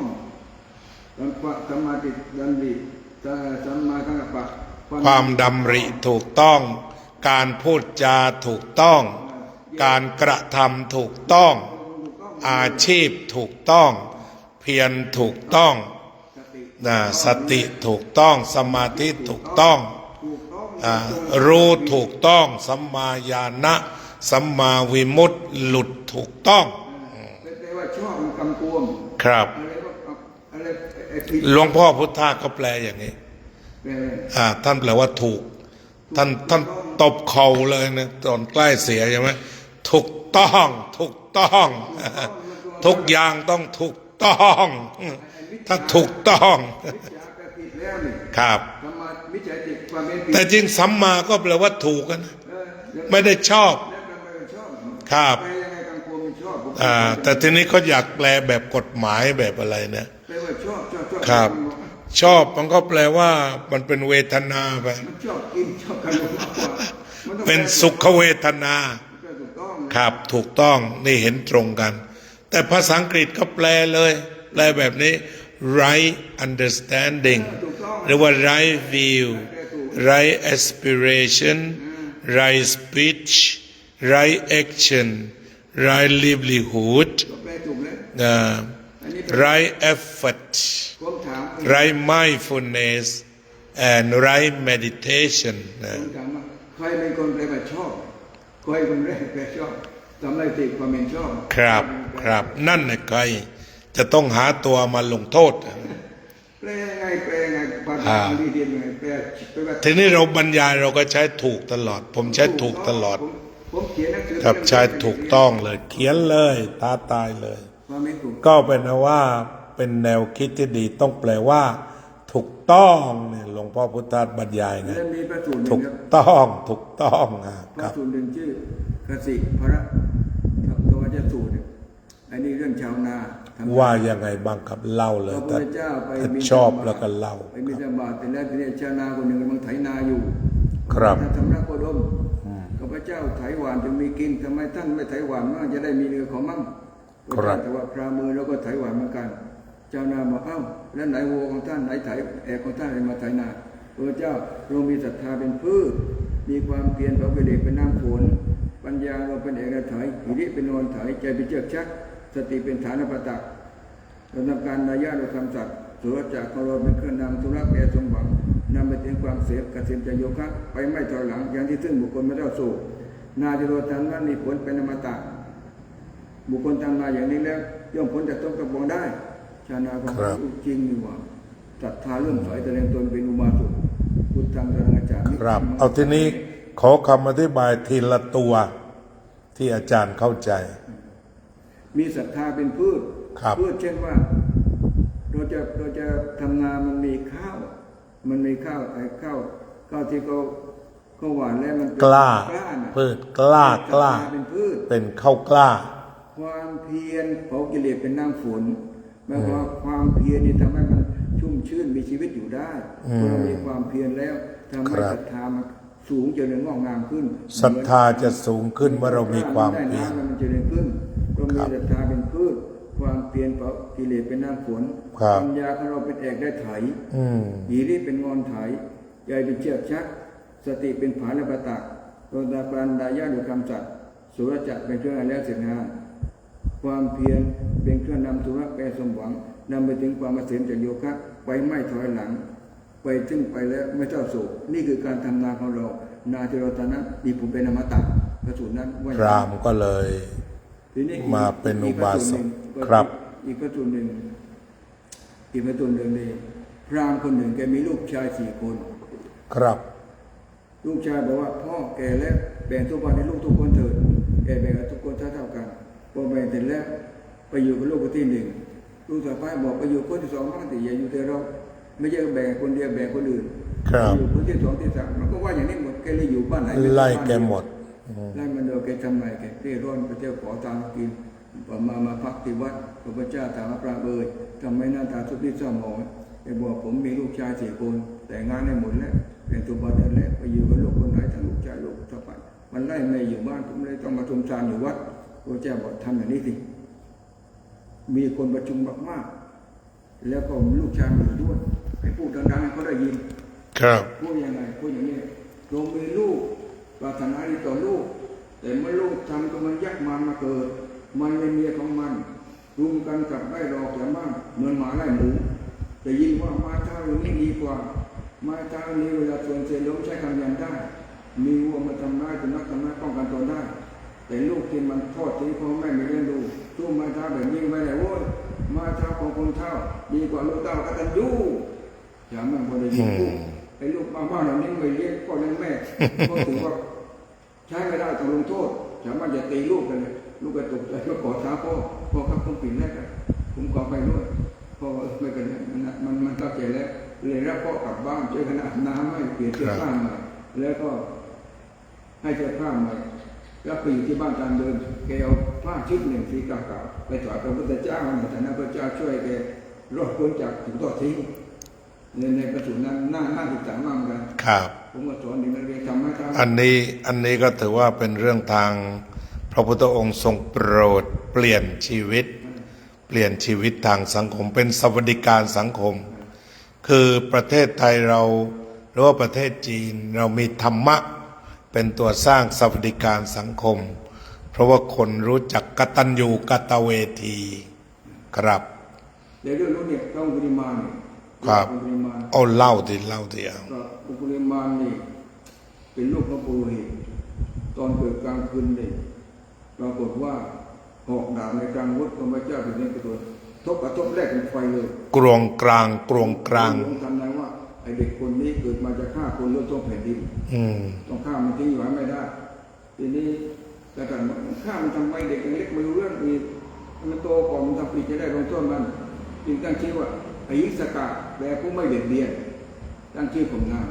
[SPEAKER 2] สัมมาทิฏฐิสัมมาสังกัปปะ
[SPEAKER 1] ความดำริถูกต้อง การพูดจาถูกต้อง การกระทำถูกต้อง อาชีพถูกต้อง เพียรถูกต้อง สติถูกต้อง สมาธิถูกต้อง รู้ถูกต้อง สัมมาญาณะสัมมาวิมุตติหลุดถูกต้อง
[SPEAKER 2] แปลว่าชอบมันกำกวม
[SPEAKER 1] ครับ
[SPEAKER 2] อะไรไอ้ผิด
[SPEAKER 1] หลวงพ่อพุทธาก็แปลอย่างนี้
[SPEAKER 2] แปลว่า
[SPEAKER 1] ท่านแปลว่าถูก ท่านตบเข่าเลยนะตอนใกล้เสียใช่ไหมถูกต้องถูกต้อง ทุกอย่างต้องถูกต้อง ถ้าถูกต้อง
[SPEAKER 2] มิจฉาแปลผิดแล้วนี่
[SPEAKER 1] ครับ
[SPEAKER 2] สัมมามิจฉาทิฏฐิความเป็นผิด
[SPEAKER 1] แต่จริงสัมมาก็แปลว่าถูกกันนะ
[SPEAKER 2] แล้ว
[SPEAKER 1] ไม่ได้ชอบ
[SPEAKER 2] แล้วทำไมมันชอบ
[SPEAKER 1] ครับ
[SPEAKER 2] แปลยังไงกำกวมมันชอบผม
[SPEAKER 1] แต่ทีนี้เขาอยากแปลแบบกฎหมายแบบอะไรเนี่ย
[SPEAKER 2] แปลว่าชอบ
[SPEAKER 1] ครับ ชอบมันก็แปลว่ามันเป็นเวทนาไป
[SPEAKER 2] มันชอบกินชอบกันมากกว่ามันต้อง
[SPEAKER 1] เป็นสุขเวทนา
[SPEAKER 2] แปลถูกต้อง
[SPEAKER 1] ครับถูกต้องนี่เห็นตรงกัน แต่ภาษาอังกฤษก็แปลเลย แปลแบบนี้ right understanding หรือว่า right view right aspiration right speech right action right livelihood
[SPEAKER 2] ก็แปลถูกแล้วอันนี้เป็น
[SPEAKER 1] right effort
[SPEAKER 2] ผมถาม
[SPEAKER 1] right mindfulness and right meditation
[SPEAKER 2] ผมถามว่าใครเป็นคนแปลว่าชอบใครคนแรกแปลชอบทำให้ติดความเป็นชอบ
[SPEAKER 1] ครับครับนั่นนะใครจะต้องหาตัวมาลงโทษ
[SPEAKER 2] แปลยังไงภาษาบาลีเดียนยังไงแปลว่า
[SPEAKER 1] ทีนี้เราบรรยายเราก็ใช้ถูกตลอด ผมใช้ถูกตลอด
[SPEAKER 2] ผมเขียนหนังสือ
[SPEAKER 1] ครับใช้ถูกต้องเลย เขียนเลยท้าตายเลย
[SPEAKER 2] ความไม่ถูก
[SPEAKER 1] ก็เป็นว่าเป็นแนวคิดที่ดีต้องแปลว่า ถูกต้องเนี่ยหลวงพ่อพุทธาบรรยายไง
[SPEAKER 2] แล้วมีพระสูตรหนึ่
[SPEAKER 1] ถู
[SPEAKER 2] ง
[SPEAKER 1] ก
[SPEAKER 2] ครับ
[SPEAKER 1] ต้องถูกต้อง
[SPEAKER 2] พ
[SPEAKER 1] ค
[SPEAKER 2] ระ
[SPEAKER 1] รับ
[SPEAKER 2] สูตรหนึ่งชื่อกสิพระธรรมจัสูตรเนี่ยอันนี้เรื่องชาวนาทำ
[SPEAKER 1] ว่ายังไงบ้างครับเล่าเลย
[SPEAKER 2] พระพุท
[SPEAKER 1] ถ้า
[SPEAKER 2] ธเจ้าไป
[SPEAKER 1] ถ้า
[SPEAKER 2] บิณฑบาต
[SPEAKER 1] ชอบแล้วก็เล่า
[SPEAKER 2] ไปบิณฑบาตแต่แล้วทีนี้ชาวนาคนหนึ่งกำลังไถนาอยู่
[SPEAKER 1] ครับ
[SPEAKER 2] ท่านสำนักโคดมข้าพเจ้าไถหวานจะมีกินทำไมท่านไม่ไถหวานมั่งจะได้มีเรือของมั่ง
[SPEAKER 1] ครับ
[SPEAKER 2] แต่ว่าพรามือแล้วก็ไถหวานเหมือนกันเจ้านาบอกเอ้าแล้วไหนวัวของท่านไหนไถแอกของท่านไหนมาไถนาพระเจ้าเรามีศรัทธาเป็นพืชมีความเพียรเผากิเลสเป็นน้ำฝนปัญญาเราเป็นเอกไถหิริเป็นนอนไถใจเป็นเชือกชักสติเป็นฐานประตักเราทำการนายะเราทำสัตว์สุรจักรของเราเป็นเครื่องนำธุระแปรสมหวังนำไปถึงความเสพกเกษมใจโยคะไปไม่ถอยหลังอย่างที่ซึ่งบุคคลไม่ได้สู่นาจะโรทันนั้นมีผลเป็นอมตะบุคคลทำมาอย่างนี้แล้วย่อมพ้นจากต้นกระบองได้ชานาของ
[SPEAKER 1] ครับ
[SPEAKER 2] จริงนี่ว่าศรัทธาเรื่องสายแสดงตนเป็นอุบาสกพุทธังตรังอาจารย์
[SPEAKER 1] ครับ เอาทีนี้ขอคำอธิบายทีละตัวที่อาจารย์เข้าใจ
[SPEAKER 2] มีศรัทธาเป็นพืช
[SPEAKER 1] ครับ
[SPEAKER 2] พืชเช่นว่าเราจะทำนามันมีข้าวไอ้ข้าวที่เขาหวานแล้วมันเป็น
[SPEAKER 1] กล้า
[SPEAKER 2] น่ะ
[SPEAKER 1] พืชกล้า
[SPEAKER 2] ศรัทธเป็นพืช
[SPEAKER 1] เป็นข้าวกล้า
[SPEAKER 2] ความเพียรเผากิเลสเป็นน้ำฝนหมายความว่าความเพียรนี่ทำให้มันชุ่มชื่นมีชีวิตอยู่ได้พอเรามีความเพียรแล้วทำให้
[SPEAKER 1] ครับ
[SPEAKER 2] ศรัทธามันสูงเจริญงอกงามขึ้น
[SPEAKER 1] ศรัทธาจะสูงขึ้นเมื่อเรามีความ
[SPEAKER 2] ได้
[SPEAKER 1] เพียร
[SPEAKER 2] น้ำมันเจริญขึ้นเรามีศรัทธาเป็นพืชความเพียรเผากิเลสเป็นน้ำฝน
[SPEAKER 1] ครับ
[SPEAKER 2] ปัญญาของเราเป็นเอกได้ไถ
[SPEAKER 1] อืม
[SPEAKER 2] หีริเป็นงอนไถใจเป็นเชือกชัก สติเป็นผาและประตักโรตาปันดายะด้วยคำสัตย์สุรจักรเป็นเครื่องให้แล้วเสร็จงาน ความเพียรเป็นเครื่องนำธุระแปรสมหวังนำไปถึงความเกษมจากโยคะไปไม่ถอยหลัง ไปถึงไปแล้วไม่เจ้าโศกนี่คือการทำนาของเรานาที่เราตอนนั้นมีผมเป็นอมตะพระสูตรนั้นว่า
[SPEAKER 1] พรามก็เลย
[SPEAKER 2] ทีนี้
[SPEAKER 1] มาเป็นอุบาสก
[SPEAKER 2] อีก
[SPEAKER 1] ครับ
[SPEAKER 2] อีกพระสูตรหนึ่งนี่พราหมณ์คนหนึ่งแกมีลูกชาย4 คน
[SPEAKER 1] ครับ
[SPEAKER 2] ลูกชายบอกว่าพ่อแก่แล้วแบ่งทุกวันให้ลูกทุกคนเถิดแกแบ่งให้ทุกคนเท่ากันพอแบ่งเสร็จแล้วไปอยู่กับลูกคนที่ 1ลูกสะใภ้บอกไปอยู่คนที่ 2บ้างแต่อย่าอยู่แต่เราไม่ใช่แบ่งคนเดียวแบ่งคนอื่น
[SPEAKER 1] ครับ
[SPEAKER 2] อยู่คนที่ 2 ที่ 3มันก็ว่าอย่างนี้หมดแกเลยอยู่บ้านไหน
[SPEAKER 1] ไล่แกหมด
[SPEAKER 2] ไล่มันเดียวแกทำไงแกเร่ร่อนไปเที่ยวขอตังค์กิน มาพักที่วัดพระพุทธเจ้าถามว่าพระเอ๋ยทำไมหน้าตาทุกข์เศร้าหมองแกบอกผมมีลูกชาย4 คนแต่งงานได้หมดแล้วเป็นตัวบาดแล้วไปอยู่กับลูกคนไหนทั้งลูกชายลูกสะใภ้มันไล่ไม่อยู่บ้านผมเลยต้องมาทำทานอยู่วัดพระเจ้าบอกทำอย่างนี้สิมีคนประชุมมากๆแล้วก็ลูกชายอยู่ด้วยไปพูดดังๆให้เขาได้ยิน
[SPEAKER 1] ครับ
[SPEAKER 2] พูดยังไงพูดอย่างนี้โยมมีลูกปรารถนาดีต่อลูกแต่เมื่อลูกทำก็มันยักมันมาเกิดมันเป็นเมียของมันรุมกันกับไล่ดอกจากบ้านเหมือนหมาไล่หมูแต่ยินว่ามาเช้าอย่างนี้ดีกว่ามาเช้านี้เวลาชวนเสียล้มใช้คำยันได้มีวัวมาทำร้ายจนนักทำร้ายป้องกันตนได้แต่ลูกที่มันทอดทิ้งพ่อแม่ไม่เลี้ยงดูสู้มาเช้าแบบนี้ไม่ได้โว้ยมาเช้าของคนเช้าดีกว่าลูกเต้ากตัญญูอย่าแม่พอได้ยินพูดไอ้ลูกบ้าๆเหล่านี้ไม่เลี้ยงพ่อเลี้ยงแม่ก็ถือว่าใช้ไม่ได้ต้องลงโทษอย่ามาอย่าตีลูกกันเลยลูกก็ตกใจก็กอดเท้าพ่อครับผมปิดแล้วกันผมขอไปด้วยพ่อไม่กันมันเข้าใจแล้วเลยรับพ่อกลับบ้านเจอขนาดน้ำให้เปลี่ยนเสื้อผ้าใหม่แล้วก็ให้เสื้อผ้าใหม่แล้วไปอยู่ที่บ้านตามเดิมแกเอาผ้าชุดหนึ่งสีเก่าๆไปถวายพระพุทธเจ้าในฐานะพระเจ้าช่วยแกรอดพ้นจากถูกทอดทิ้งในประสูตินั้นน่าศึกษามากเหมือนกัน
[SPEAKER 1] ครับ
[SPEAKER 2] ผมก็สอนเด็กนักเรียนทำให้ทำ
[SPEAKER 1] อันนี้ก็ถือว่าเป็นเรื่องทางพระพุทธองค์ทรงโปรดเปลี่ยนชีวิตทางสังคมเป็นสวัสดิการสังคมคือประเทศไทยเราหรือว่าประเทศจีนเรามีธรรมะเป็นตัวสร้างสวัสดิการสังคมเพราะว่าคนรู้จักกตัญญูกตเวทีครับ
[SPEAKER 2] เดี๋ยวเรื่องนี้ต้องปริมาณ
[SPEAKER 1] ครับเอาเล่าทีเอา
[SPEAKER 2] ปริมาณนี่เป็นลูกพระปุโรหิตตอนเกิดกลางคืนนี่ปรากฏว่าหอกดาบในกลางวัดของพระเจ้าเป็นเรื่องกระตุ้นกระทบแรกเป็นไฟเลย
[SPEAKER 1] กรวงกลาง
[SPEAKER 2] ทำนายว่าไอเด็กคนนี้เกิดมาจะฆ่าคนเลือดท่วมแผ่นดินต้องฆ่ามันทิ้งไว้ไม่ได้ทีนี้แต่การฆ่ามันทำไมเด็กเล็กไม่รู้เรื่องอีกมันโตก่อนมันทำผิดจะได้ลงโทษมันจึงตั้งชื่อว่าอหิงสกะแปลผู้ไม่เบียดเบียนตั้งชื่อของนาง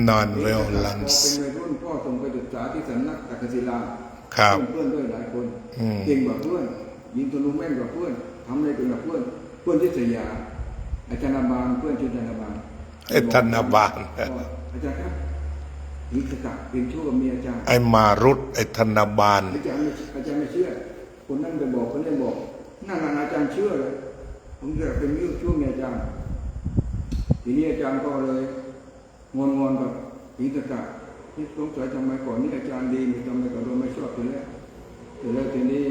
[SPEAKER 1] Non-violence
[SPEAKER 2] เป็นวัยรุ่นพ่อส่งไปศึกษาที่สำนักตักศิลาเพื่อนด้วยหลายคนเก่งกว่าเพื่อนยิงธนูแม่นกว่าเพื่อนทำอะไรเป็นกับเพื่อนที่สยามอาจารย์บาลเพื่อนชื่ออาจารย์บาล
[SPEAKER 1] ธนบาล
[SPEAKER 2] อาจารย์ครับหิงสกะเป็นชั่วกับเมียอาจารย์
[SPEAKER 1] ไอ้มารุตไอ้ธนบาล
[SPEAKER 2] อาจารย์ไม่เชื่อคนนั้นไปบอกคนนี้บอกนั่นอาจารย์เชื่อเลยผมจะเป็นมิวชั่วเมียอาจารย์ทีนี้อาจารย์ก็เลยงอนกับหิงสกะที่สงสัยทำไมก่อนนี้อาจารย์ดีทำไมก่อนเราไม่ชอบกันแล้วทีนี้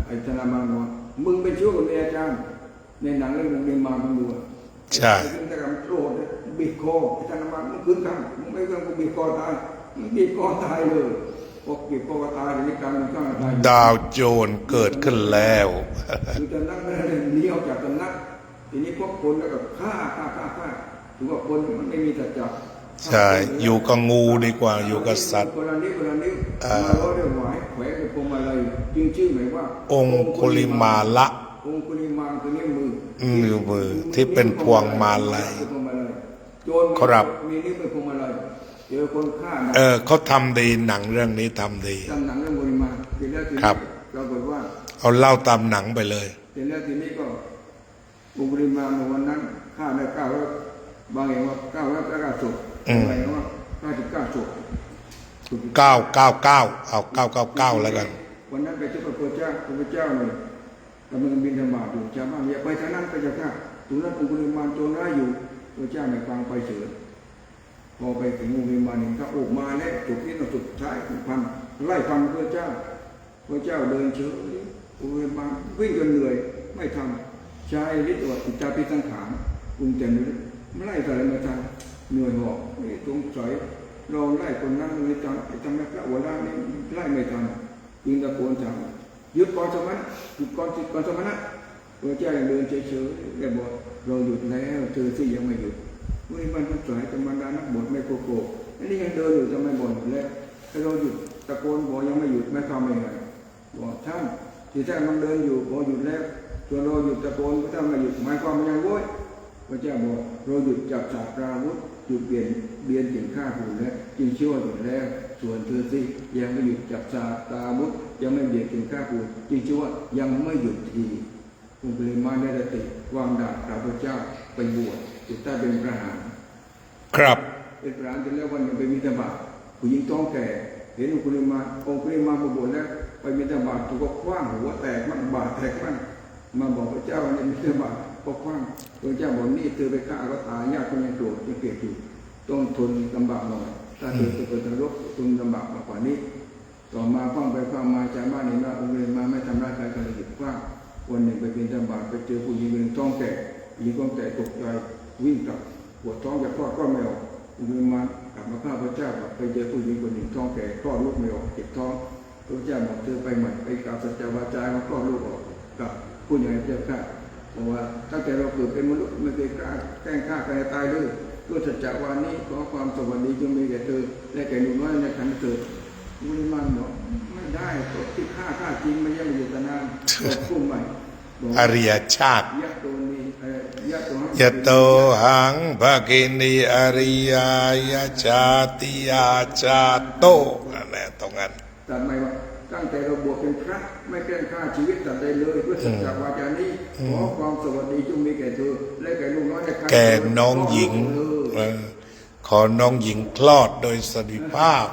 [SPEAKER 2] อาจารย์มาบอกมึงเป็นชั่วกับเมียอาจารย์ในหนังเรื่องนึงมามึงดู
[SPEAKER 1] ใช่
[SPEAKER 2] ซึ่งแต่การโกรธบีบคออาจารย์มามึงคืนคำมึงไม่ต้องบีบคอตายมึงบีบคอตายเลยพอบีบคอตายในการมันก็ตาย
[SPEAKER 1] ดาวโจรเกิดขึ้นแล้ว
[SPEAKER 2] คือจะนั่งไม่ได้หนีออกจากสำนักทีนี้พวกคนแล้วก็ฆ่าถือว่าคนมันไม่มีสัจจะ
[SPEAKER 1] ใช่อยู่กับงูดีกว่าอยู่กับสัตว์
[SPEAKER 2] คนละนิ้วมาล้อเรียกหวายแขวนกับพวงมาลัยจึงชื่อหมายว่า
[SPEAKER 1] องคุลิมาละ
[SPEAKER 2] องคุลิมาคือนิ้ว
[SPEAKER 1] มือที่เป็นพวงมาลัยครับ
[SPEAKER 2] มีนิ้วเป็นพวงมาลัยเจอคนฆ่า
[SPEAKER 1] เขาทำดีหนังเรื่องนี้ทำดี
[SPEAKER 2] หนังเรื่องคุลิมา
[SPEAKER 1] ครับ
[SPEAKER 2] เราบอกว่า
[SPEAKER 1] เอาเล่าตามหนังไปเลย
[SPEAKER 2] ทีนี้ก็องคุลิมาในวันนั้นฆ่าได้บางอย่างว่า9ศพบางอย่างว่า99ศพ
[SPEAKER 1] 999เอา999แล้วกัน
[SPEAKER 2] วันนั้นไปเจ้าพระเจ้าเลยกำลังบินธบาตอยู่ชาวบ้านอย่าไปทางนั้นไปเจ้าค่ะตรงนั้นองคุลิมานโจรร้ายอยู่พระเจ้าไม่ฟังไปเฉยพอไปถึงองคุลิมานเห็นเขาออกมาแล้วจุดที่สุดท้ายพันไล่ฟันพระเจ้าเดินเฉยองคุลิมานวิ่งจนเหนื่อยไม่ทำใช้ฤทธิ์อดจิตใจพิสังขารปรุงแต่งไม่ไล่อะไรมาทำเหนื่อยหอบไม่สงสัยเราไล่คนนั้นเลยทำไมพระวรานี่ไล่ไม่ทันยิงตะโกนถามหยุดก่อนสมณะหยุดก่อนสมณะพระเจ้าเดินเฉยๆแกบอกเราหยุดแล้วเธอที่ยังไม่หยุดมันสายธรรมดานักบวชไม่โกงอันนี้ยังเดินอยู่จะไม่บ่นแล้วถ้าเราหยุดตะโกนบอกยังไม่หยุดไม่ทำยังไงบอกท่านที่แท้มันเดินอยู่พอหยุดแล้วส่วนเราหยุดตะโกนก็ถ้าไม่หยุดหมายความมันยังโวยพระเจ้าบอกเราหยุดจับสาปราวุธหยุดเบียนถึงฆ่าผู้แล้วจึงเชื่อหยุดแล้ว ส่วนเธอสิยังไม่หยุดจับตาบุตรยังไม่เบียดถึงข้าพูดจริงๆว่ายังไม่หยุดทีองค์ปริมาได้สติวางดาบพระเจ้าไปบวชจุดใต้เป็นประหาร
[SPEAKER 1] ครับ
[SPEAKER 2] เป็นประหารจนแล้ววันหนึ่งไปมิถบาทผู้หญิงท้องแก่เห็นองค์ปริมามาบวชแล้วไปมิถบาทถูกก็คว้างหัวแตกมั่งบาดแตกมั่งมาบอกพระเจ้าในมิถบาทก็คว้างพระเจ้าบอกนี่เธอไปฆ่าก็ตายญาติคนยังโกรธยังเกลียดอยู่ต้องทนลำบากหน่อยถ้าเธอจะเป็นนรกทนลำบากมากกว่านี้ต่อมาคว้างไปคว้างมาชาวบ้านเห็นว่าองค์ปริมาไม่ทำร้ายใครก็เลยหยุดคว้างวันหนึ่งไปบิณฑบาตไปเจอผู้หญิงท้องแก่หญิงท้องแก่ตกใจวิ่งกลับปวดท้องจะคลอดก็ไม่ออกองค์ปริมากลับมาฆ่าพระเจ้ากลับไปเจอผู้หญิงคนหนึ่งท้องแก่คลอดลูกไม่ออกเจ็บท้องพระเจ้าบอกเธอไปใหม่ไปกล่าวสัจจวาจามาคลอดลูกออกกับผู้ใหญ่เจ้าข้าเพราะว่าตั้งแต่เราเกิดเป็นมนุษย์ไม่เคยกล้าแกล้งฆ่าใครตายเลยด้วยสัจจวานี้ขอความสวัสดีจงมีแก่เธอและแก่หนุ่มน้อยในขันเกิดมุนิมันบอกไม่ได้ตัวที่ฆ่าจริงไม่ใช่มาอยู่ตนานตกพุ่งใหม่
[SPEAKER 1] อริยชาติ
[SPEAKER 2] ยะ
[SPEAKER 1] ยะโตหังภะกินีอริยายะชาติยาชาโตนั่นแหละตรงนั้น
[SPEAKER 2] แต่หมายว่าตั้งแต่เราบวชเป็นพระไม่แกล้งฆ่าชีวิตสัตว์ใดเลยด้วยสัจจวาจานี้ขอความสวัสดีจงมีแก่เธอและแก่ลูกน้อย
[SPEAKER 1] แก่น้องหญิงขอน้องหญิงคลอดโดยสติภาพ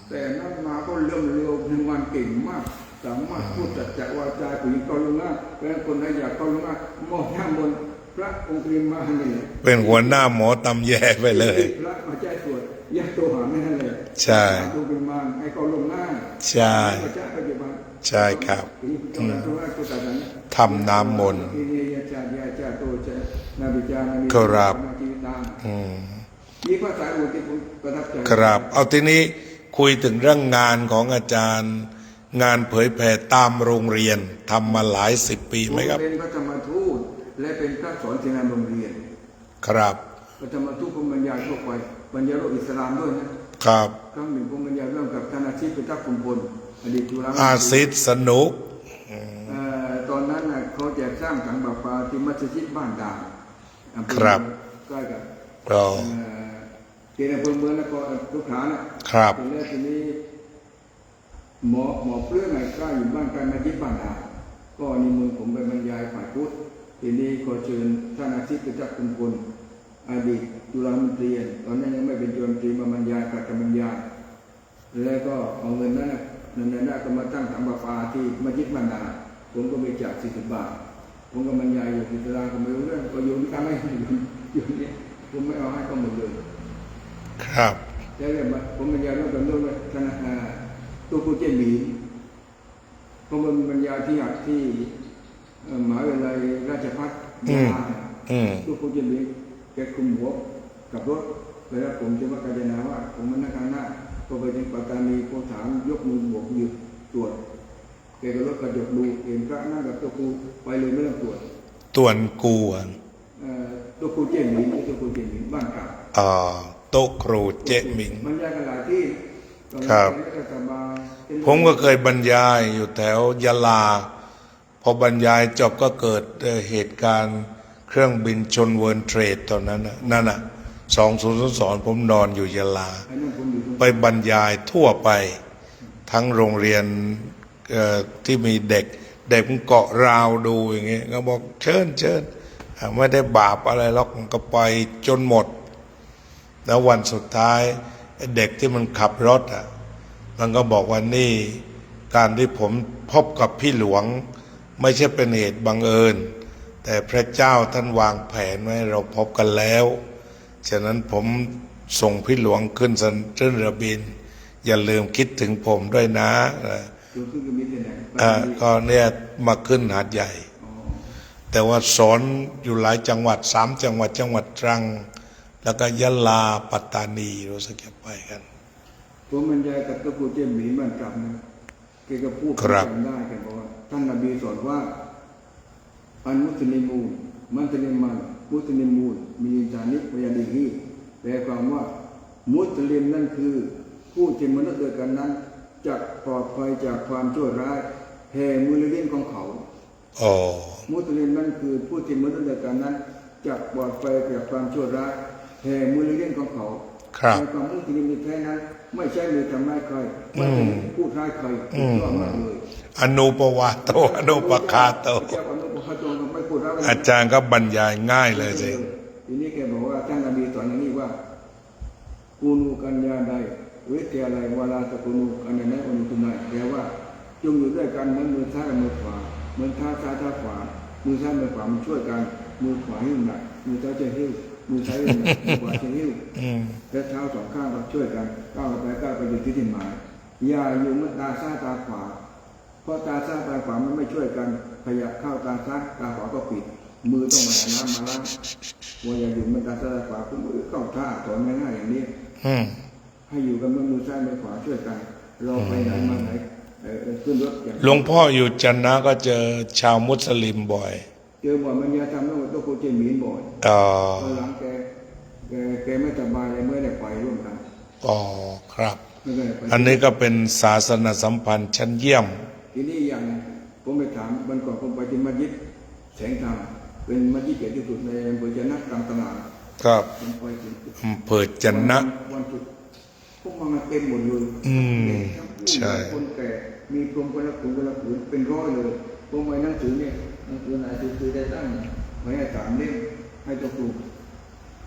[SPEAKER 2] แต่นั้นมาก็เริ่มเร็วหนึ่งวันเก่งมากสามารถพูดสัจจวาจาผู้หญิงเข้าลงหน้าเป็นคนใดอยากเข้าลงหน้ามองหน้าบนพระองค์ปริมานี่
[SPEAKER 1] เป็นหัวหน้าหมอตำแย่ไปเลย
[SPEAKER 2] พระมาใจสวดยะโตหาไม่นั่นเลย
[SPEAKER 1] ใช่
[SPEAKER 2] องค์ปริมาให้เข้าลงหน้า
[SPEAKER 1] ใช่ใช่ครับทำน้ำมนต์ครับ
[SPEAKER 2] มีภาษาอื่นที่ผมประทับใจ
[SPEAKER 1] ครับเอาทีนี้คุยถึงเรื่องงานของอาจารย์งานเผยแผ่ตามโรงเรียนทำมาหลาย10 ปีไหมครับ
[SPEAKER 2] เป็นพระธรรมทูตและเป็นพระสอนที่งานโรงเรียน
[SPEAKER 1] ครับ
[SPEAKER 2] พระธรรมทูตผมบรรยายทั่วไปบรรยายโลกอิสลามด้วย
[SPEAKER 1] นะครับ
[SPEAKER 2] ครั้งหนึ่งผมบรรยายเรื่องกับท่านอาชีพเป็นทักขุนพลอดีตจุฬา
[SPEAKER 1] อาซิดสนุก
[SPEAKER 2] ตอนนั้นเขาจะสร้างถังประปาที่มัสยิดบ้านด่าน
[SPEAKER 1] ครับ
[SPEAKER 2] ใกล้กับ
[SPEAKER 1] เ
[SPEAKER 2] เกณฑ์อำเภอเมืองนครทุกฐาน
[SPEAKER 1] ครับ
[SPEAKER 2] ทีนี้หมอเปลื้องใกล้อยู่บ้านใกล้มัสยิดบ้านด่านก็นิมนต์ผมไปบรรยายฝ่ายพุทธทีนี้ขอเชิญท่านอาชีพเป็นทักขุนพลอดีตจุฬามนตรีตอนนั้นยังไม่เป็นจุฬามนตรีมาบรรยายกับบรรยายแล้วก็เอาเงินนั้นก็มาตั้งถังประปาที่มัสยิดบ้านด่านผมก็ไปจาก40 บาทผมก็บรรยายอยู่ที่ตลาดก็ไม่รู้เรื่องก็โยนที่ทำให้อยู่นี่ผมไม่เอาให้ก็หมดเลย
[SPEAKER 1] ครับ
[SPEAKER 2] แล้วเนี่ยผมบรรยายเรื่องกันด้วยธนาคารตัวผู้เจมีผมบรรยายที่มหาวิทยาลัยราชภัฏตัวผู้เจมีแกคุมหัวกับรถแล้วผมจะว่ากาญจนาว่าผมมันนั่งข้างหน้าพอไปถึงปัตตานีผมถามยกมือบอกหยุดตรวจแกก็รถกระจกดูเห็นพระนั่งกับตัวครูไปเลยไม่ต้องตรวจ
[SPEAKER 1] ตวนกู
[SPEAKER 2] ตัวครูเจมิงตัวครูเจมิงบ้านเก่า
[SPEAKER 1] โต๊ะครูเจมิง
[SPEAKER 2] บรรยายกันหลายที่
[SPEAKER 1] ครับผมก็เคยบรรยายอยู่แถวยะลาพอบรรยายจบก็เกิดเหตุการณ์เครื่องบินชนเวิร์นเทรดตอนนั้นนั่น2002ผมนอนอยู่ยะลาไปบรรยายทั่วไปทั้งโรงเรียนที่มีเด็กมันเกาะราวดูอย่างเงี้ยก็บอกเชิญไม่ได้บาปอะไรหรอกก็ไปจนหมดแล้ววันสุดท้ายเด็กที่มันขับรถมันก็บอกว่านี่การที่ผมพบกับพี่หลวงไม่ใช่เป็นเหตุบังเอิญแต่พระเจ้าท่านวางแผนไว้เราพบกันแล้วฉะนั้นผมส่งพี่หลวงขึ้นเรือบินอย่าลืมคิดถึงผมด้วยนะก็เนี่ยมาขึ้นหาดใหญ่แต่ว่าสอนอยู่หลายจังหวัด3 จังหวัดตรังแล้วก็ยะลาปัตตานีรู้สึกจะไปกัน
[SPEAKER 2] ผมบรรยายกับตะกูเจมหมีมันกลับนะแกก็พูดจำได้แกบอกว่าท่านนบีสอนว่าอันมุสลิมูมันจะเรียนมันมุสลิมูมีจานิพยาดีฮีแปลความว่ามุสลิมนั่นคือผู้ที่มนุษย์เดียวกันนั้นจะปลอดภัยจากความชั่วร้ายแห่มือเล่นของเขามุสลิมนั่นคือผู้ที่มนุษย์เดียวกันนั้นจะปลอดภัยจากความชั่วร้ายแห่มือเล่นของเขา
[SPEAKER 1] ครับ
[SPEAKER 2] ในความมุสลิมแท้นั้นไม่ใช่มือทำร้ายใครไม่ใช่พูดร้ายใครถูกต้องมากเลย
[SPEAKER 1] อนุปวาโตอนุปคาโต
[SPEAKER 2] เจ้าอนุปคาโตไม่พูดร้าย
[SPEAKER 1] อาจารย์ก็บรรยายง่ายเลยสิ
[SPEAKER 2] ทีนี้แกบอกว่าท่านนบีสอนอย่างนี้ว่ากูนูกัญญาใดวิทยาลัยวาลาตะกูนูกัญญาใดอนุตุนัยแปลว่าจงอยู่ด้วยกันเหมือนมือซ้ายกับมือขวาเหมือนเท้าซ้ายเท้าขวามือซ้ายมือขวามันช่วยกันมือขวาหิ้วหนักมือซ้ายจะหิ้วมือซ้ายหิ้วหนักมือขวาจะหิ้วและเท้าสองข้างก็ช่วยกันก้าวไปก้าวไปอยู่ที่หมายอย่าอยู่เหมือนตาซ้ายตาขวาเพราะตาซ้ายตาขวามันไม่ช่วยกันขยับเข้าตาซ้ายตาขวาก็ปิดมือต้องมาน้ำมาล้างว่าอย่าอยู่เหมือนตาซ้ายตาขวาคุณมือเข้าท่าสอนง่ายๆอย่างนี้ให้อยู่กันมือซ้ายมือขวาช่วยกันเราไปไหนมาไหนขึ้นรถอย่าง
[SPEAKER 1] หลวงพ่ออยู่จันนะก็เจอชาวมุสลิมบ่อย
[SPEAKER 2] เจอบ่อยมันยาทำแล้วมันต้องโคเจมีนบ่อย
[SPEAKER 1] อ๋อ
[SPEAKER 2] ตอนหลังแกไม่สบายเลยไม่ได้ไปร่วมกัน
[SPEAKER 1] อ๋อครับ
[SPEAKER 2] ไม่ได้ไป
[SPEAKER 1] อันนี้ก็เป็นศาสนสัมพันธ์ชั้นเยี่ยม
[SPEAKER 2] ทีนี้อย่างผมไปถามวันก่อนผมไปที่มัสยิดแสงธรรมเป็นมัสยิดใหญ่ที่สุดในอำเภอจะนักตามตลาด
[SPEAKER 1] ครับ
[SPEAKER 2] ผมไปถึง
[SPEAKER 1] เปิดจันนะ
[SPEAKER 2] วันศุกร์พวกมันเต็มหมดเลย
[SPEAKER 1] ใช่
[SPEAKER 2] คนแก่มีพรมคนละผืนคนละผืนเป็นร้อยเลยผมไปหนังสือเนี่ยหนังสือไหนสือได้ตั้งไว้ให้3 เล่มให้ตัวครู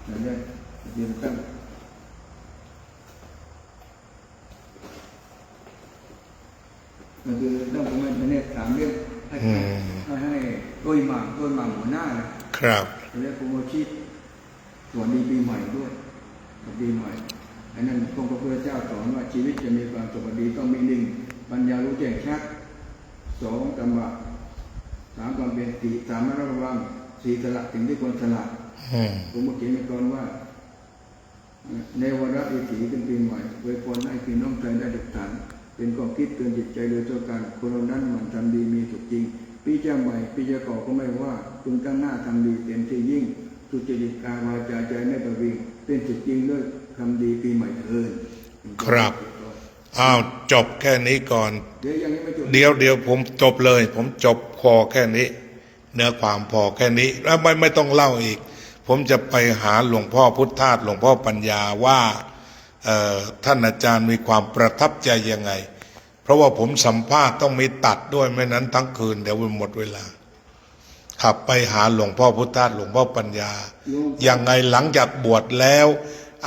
[SPEAKER 2] อย่างนี้เรียนตั้งหนังสือตั้งผมให้เนี่ย3 เล่มให้โดยหม่ำหัวหน้านะครับ แล้วผมเอาชีพสวัสดีปีใหม่ด้วยสวัสดีใหม่อันนั้นพระพุทธเจ้าสอนว่าชีวิตจะมีความสุขดีต้องมี1ปัญญารู้แจ้งชัด2 ธรรมะ3 ความเป็น4 3 ระวัง4 สละสิ่งที่ควรสละผมเขียนในกรว่าในวาระอีสีเป็นปีใหม่โดยพรให้พี่น้องใจได้ดุจฐานเป็นความคิดเตือนจิตใจโดยตัวการคนเรานั้นมันทำดีมีสุขจริงปีเจ้าใหม่ปีเจ้าเก่าก็ไม่ว่าคุณตั้งหน้าทำดีเต็มที่ยิ่งสุจริตกายวาจาใจไม่ประวิงเป็นสุดจริงด้วยคำดีปีใหม่เถิด
[SPEAKER 1] ครับอ้าวจบแค่นี้ก่อน
[SPEAKER 2] เดี๋ยวยังไม่จบ
[SPEAKER 1] เดี๋ยวผมจบเลย ผมจบพอแค่นี้ เนื้อความพอแค่นี้ แล้วไม่ต้องเล่าอีก ผมจะไปหาหลวงพ่อพุทธาสหลวงพ่อปัญญาว่าท่านอาจารย์มีความประทับใจยังไง เพราะว่าผมสัมภาษณ์ต้องมีตัดด้วยไม่นั้นทั้งคืนเดี๋ยวหมดเวลาขับไปหาหลวงพ่อพุทธาสหลวงพ่อปัญญายังไงหลังจากบวชแล้ว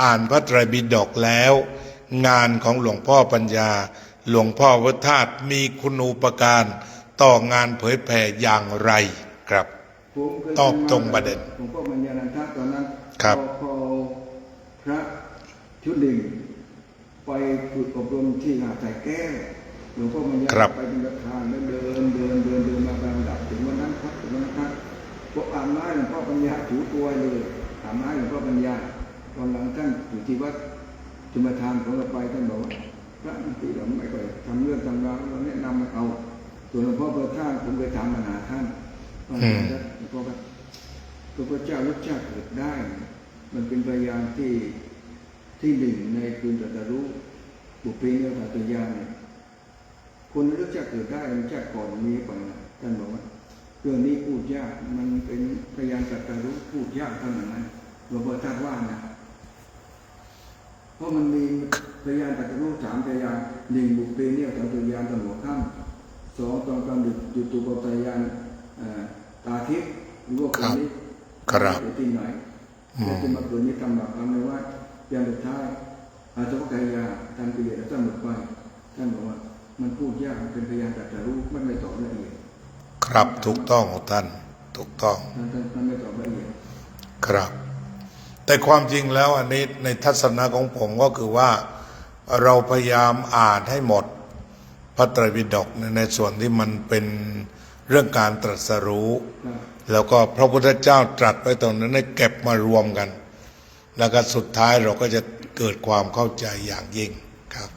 [SPEAKER 1] อ่านพระไตรปิฎกแล้ว งานของหลวงพ่อปัญญาหลวงพ่อพุทธาสมีคุณูปการต่องานเผยแผ่อย่างไรครับตอบตรงประเด็น
[SPEAKER 2] หลวงพ่อปัญญานันทะตอนนั้น
[SPEAKER 1] ครับ
[SPEAKER 2] พอพระชุดดิ่งไปฝึกอบรมที่หาดสายแก้วหลวงพ่อปัญญาไปเป็นประธานแล้วเดินมาตามดับถึงวันนั้นครับถึงวันนั้นครับพวกอาบน้ำหลวงพ่อปัญญาถูตัวเลยอาบน้ำหลวงพ่อปัญญาตอนหลังท่านอยู่ที่วัดจุฬาทานของเราไปท่านบอกว่าพระที่เราไม่ค่อยทำเรื่องทำราวเราแนะนำมาเอาส่วนหลวงพ่อประธานผมเคยถามปัญหาท่านหลวงพ่อครับพระพุทธเจ้ารู้จักเกิดได้มันเป็นพยานที่หนึ่งในคืนตรัสรู้บุพเพเนรตยานเนี่ยคนรู้จักเกิดได้รู้จักก่อนมีก่อนท่านบอกว่าเรื่องนี้พูดยากมันเป็นพยานตรัสรู้พูดยากเท่านั้นหลวงพ่อท่านว่านะเพราะมันมีพยานตรัสรู้3 พยาน1บุพเพเนรตยานตอนหัวค่ำ2ตอนกลางดึกจุตูปปยานตาทิพย์หรือว่าคนนี้ที่ไหนจะมาเกิดนี้ทำแบบทำในวัดอย่างสุดท้ายอาสวัคยาทำกิเลสแล้วหมดไปท่านบอกว่ามันพูดยากเป็นพยานตรัสรู้มันไม่ตอบละเอียด
[SPEAKER 1] ครับถูกต้องของท่านถูกต้อง
[SPEAKER 2] ท่านไม่ตอบละเอียด
[SPEAKER 1] ครับแต่ความจริงแล้วอันนี้ในทัศนะของผมก็คือว่าเราพยายามอ่านให้หมดพระไตรปิฎกในส่วนที่มันเป็นเรื่องการตรัสรู้แล้วก็พระพุทธเจ้าตรัสไว้ตรงนั้นให้เก็บมารวมกันแล้วก็สุดท้ายเราก็จะเกิดความเข้าใจอย่างยิ่งครับ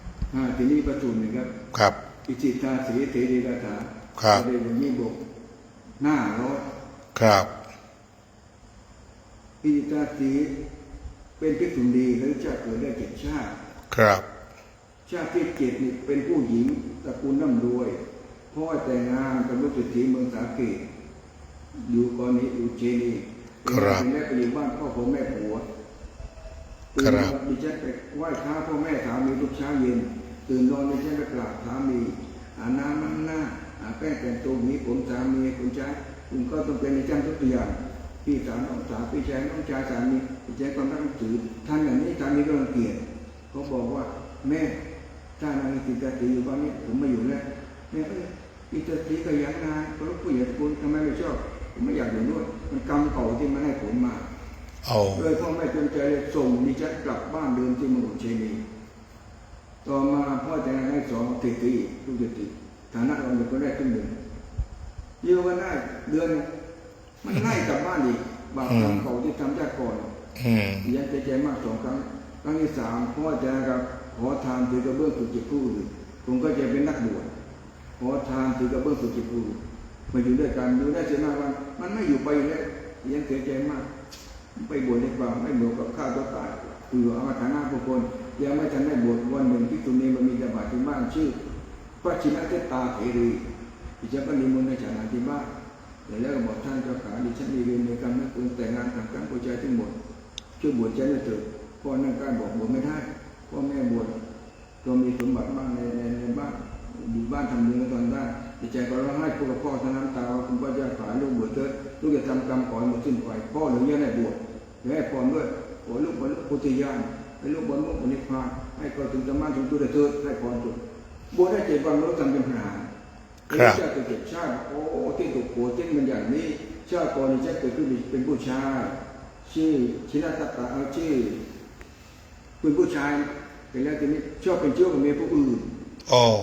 [SPEAKER 2] ทีนี้ประสูตรหนึ่งครับ
[SPEAKER 1] ครับ
[SPEAKER 2] อิจิตาสีเทรีกถา
[SPEAKER 1] ครับ
[SPEAKER 2] ประเด็นอย่างนี้บอกหน้าร้อย
[SPEAKER 1] ครับ
[SPEAKER 2] อิจิตาสีเป็นภิกษุณีหรือจะเกิดได้7 ชาติ
[SPEAKER 1] ครับ
[SPEAKER 2] ชาติที่7นี่เป็นผู้หญิงตระกูลร่ำรวยพ่อแต่งงานกับลูกเศรษฐีเมืองสาเกตอยู่กรณีอุเชนีเป็นแม่ไปอยู่บ้านพ่อของแม่ผัว ตื่นนอนดิฉันไปไหว้พระพ่อแม่สามีทุกเช้าเย็นตื่นนอนดิฉันไปกราบสามีอาบน้ำล้างหน้าอาบแป้งแต่งตัวมีผมสามีคุณชายคุณก็ต้องเป็นในจ้างทุกอย่างพี่สาวน้องสาวพี่ชายน้องชายสามีพี่ชายความรักถือท่านอย่างนี้สามีก็รังเกียจเขาบอกว่าแม่ถ้านางติดกติอยู่บ้านนี้ผมไม่อยู่แล้วแม่อิตาลีก็ยังนานก็รู้ผู้ใหญ่คุณทำไมไม่ชอบผมไม่อยากอยู่ด้วยมันกรรมเก่าที่มันให้ผมมาเลยพ่อแม่จนใจเลยส่งดิฉันกลับบ้านเดิมที่มงเชนีต่อมาพ่อแต่งงานให้2 ติลูกติฐานะเราเป็นคนแรกขึ้นหนึ่งอยู่กันได้เดือนมันไล่กลับบ้านอีกบาปกรรมเก่าที่ทำจากก่อนดิฉันใจมาก2 ครั้งครั้งที่ 3พ่อจะกับขอทานถือกระเบื้องฝึกจิตผู้อื่นผมก็จะเป็นนักบวชขอทานถือกระเบื้องฝึกจิตผู้อื่นมาอยู่ด้วยกันอยู่ได้เสียมากวันมันไม่อยู่ไปแล้วยังเสียใจมากไปบวชในป่าไม่บวชกับข้าตัวตายคือเอามาฐานะบุคคลยังไม่ทันได้บวชวันหนึ่งที่ตรงนี้มันมีตบะที่บ้านชื่อพระชินเทตาเถรีดิฉันก็นิมนต์ในฐานะที่บ้านแล้วก็บอกท่านเจ้าขาดิฉันมีเวรในกรรมนักบุญแต่งงานทำการผู้ชายทั้งหมดช่วยบวชฉันด้วยเถิดพ่อนั่งการบอกบวชไม่ได้พ่อแม่บวชก็มีสมบัติบ้างในบ้านอยู่บ้านทำบุญกันตอนได้ดิฉันก็ร้องไห้พูดกับพ่อทั้งน้ำตาว่าคุณพ่อจะขายลูกบวชเถิดลูกจะทำกรรมก่อนหมดสิ้นไปพ่อหรือยังได้บวชให้พรด้วยขอลูกบรรลุพุทธิญาณให้ลูกบรรลุปณิพพานให้ก่อถึงธรรมะถึงตัวเถิดให้พรจุดบวชได้7 วันรู้ทำเป็นพระอรหันต์ชาติเกิดชาติโอ้ที่ถูกโผล่เจ้นมันอย่างนี้ชาติก่อนนี่ชาติเกิดขึ้นเป็นผู้ชายชื่อชินตัตตะชื่อเป็นผู้ชายแต่แล้วทีนี้ชอบเป็นเชื้อของเมียผู้อื่น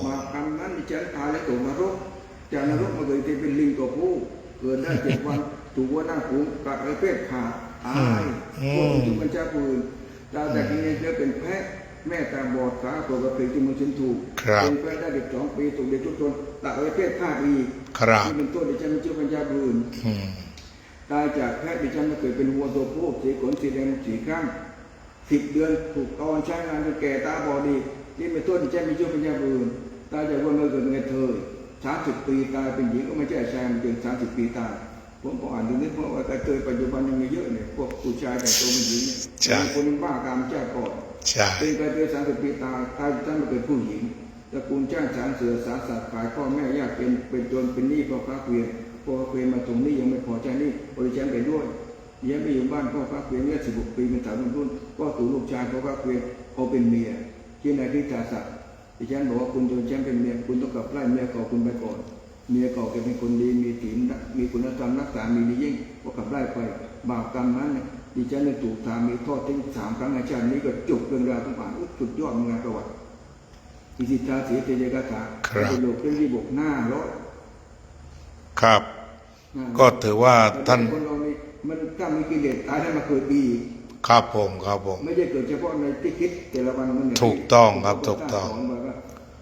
[SPEAKER 2] มาคำนั้นดิฉันตายแล้วตกนรกจากนรกมาเกิดเป็นลิงตัวผู้เกิดได้7 วันถูกว่าหน้าขุมกัดไอ้เป็ดขาดตายพวกจุบัญชาปืนดาวจากนี้จะเป็นแพะแม่ตาบอดขาตัวกระเพกที่มันชิ้นถูกเป็นแพะได้เด็ก2 ปีถูกเด็กทุกคนตัดไอ้เป็ดขาดอีกที่เป็นตัวดิฉันจุบัญชาปืนตายจากแพะดิฉันมาเกิดเป็นวัวตัวผู้สีขนสีแดงสีข้าง10 เดือนถูกตอนใช้งานจนแก่ตาบอดดีที่เป็นตัวดิฉันมีจุบัญชาปืนตายจากวัวเมื่อเกิดเป็นเธอ30 ปีตายเป็นหญิงก็ไม่ใช่ชายมันเป็น30 ปีตายผมก็อ่านดูนี่เพราะว่าการเกิดปัจจุบันยังมีเยอะเนี่ยพวกผู้ชายแต่งตัวเป็นหญิงเนี่ยคนบ้ากามเจ้าก่อนเป็นการเกิด30 ปีตายท่านมาเกิดผู้หญิงตระกูลจ้างสารเสือสาสัตว์ขายพ่อแม่ยากเป็นจนเป็นหนี้พ่อค้าเกวียนพ่อค้าเกวียนมาตรงนี้ยังไม่พอใจนี่บริจาคไปด้วยยังไม่อยู่บ้านพ่อค้าเกวียนเนี่ย16 ปีเป็นสาวรุ่นก็ถูกลูกชายพ่อค้าเกวียนเอาเป็นเมียที่นายพิจารศักดิ์ดิฉันบอกว่าคุณโดนแชมป์เป็นเมียคุณต้องกลับไล่เมียเก่าคุณไปก่อนเมียเก่าแกเป็นคนดีมีศีลมีคุณธรรมรักษามีดียิ่งก็ขับไล่ไปบาปกรรมนั้นดิฉันได้ถูกทามีทอดทิ้ง3 ครั้งในชาตินี้ก็จบเรื่องราวทั้งหมดสุดยอดงานประวัติอิสิทธาเสียเตยกถาเป็นโลกเป็นรีบกหน้าร้อย
[SPEAKER 1] ครับก็ถือว่าท่าน
[SPEAKER 2] คนเรานี่มันถ้ามีกิเลสตายแล้วมาเกิดดี
[SPEAKER 1] ครับผม
[SPEAKER 2] ไม่ใช่เกิดเฉพาะในที่คิดแต่ละวันมัน
[SPEAKER 1] ถูกต้องครับถูกต้อง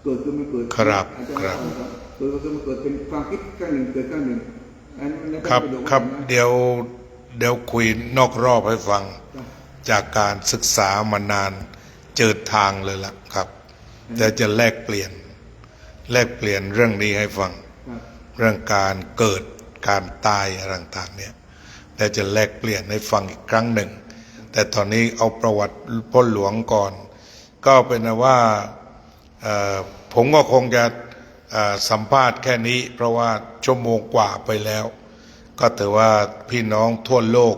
[SPEAKER 2] เกิดขึ้นไม่เกิด
[SPEAKER 1] ครับ
[SPEAKER 2] เกิดขึ้นมาเกิดเป็นความคิดข้างหนึ่งเกิดข้างหนึ่ง
[SPEAKER 1] ครับเดี๋ยวคุยนอกรอบให้ฟังจากการศึกษามานานเจอทางเลยล่ะครับแต่จะแลกเปลี่ยนเรื่องนี้ให้ฟังเรื่องการเกิดการตายอะไรต่างๆเนี่ยแต่จะแลกเปลี่ยนให้ฟังอีกครั้งหนึ่งแต่ตอนนี้เอาประวัติพ่อหลวงก่อนก็เป็นว่าผมก็คงจะสัมภาษณ์แค่นี้เพราะว่าชั่วโมงกว่าไปแล้วก็ถือว่าพี่น้องทั่วโลก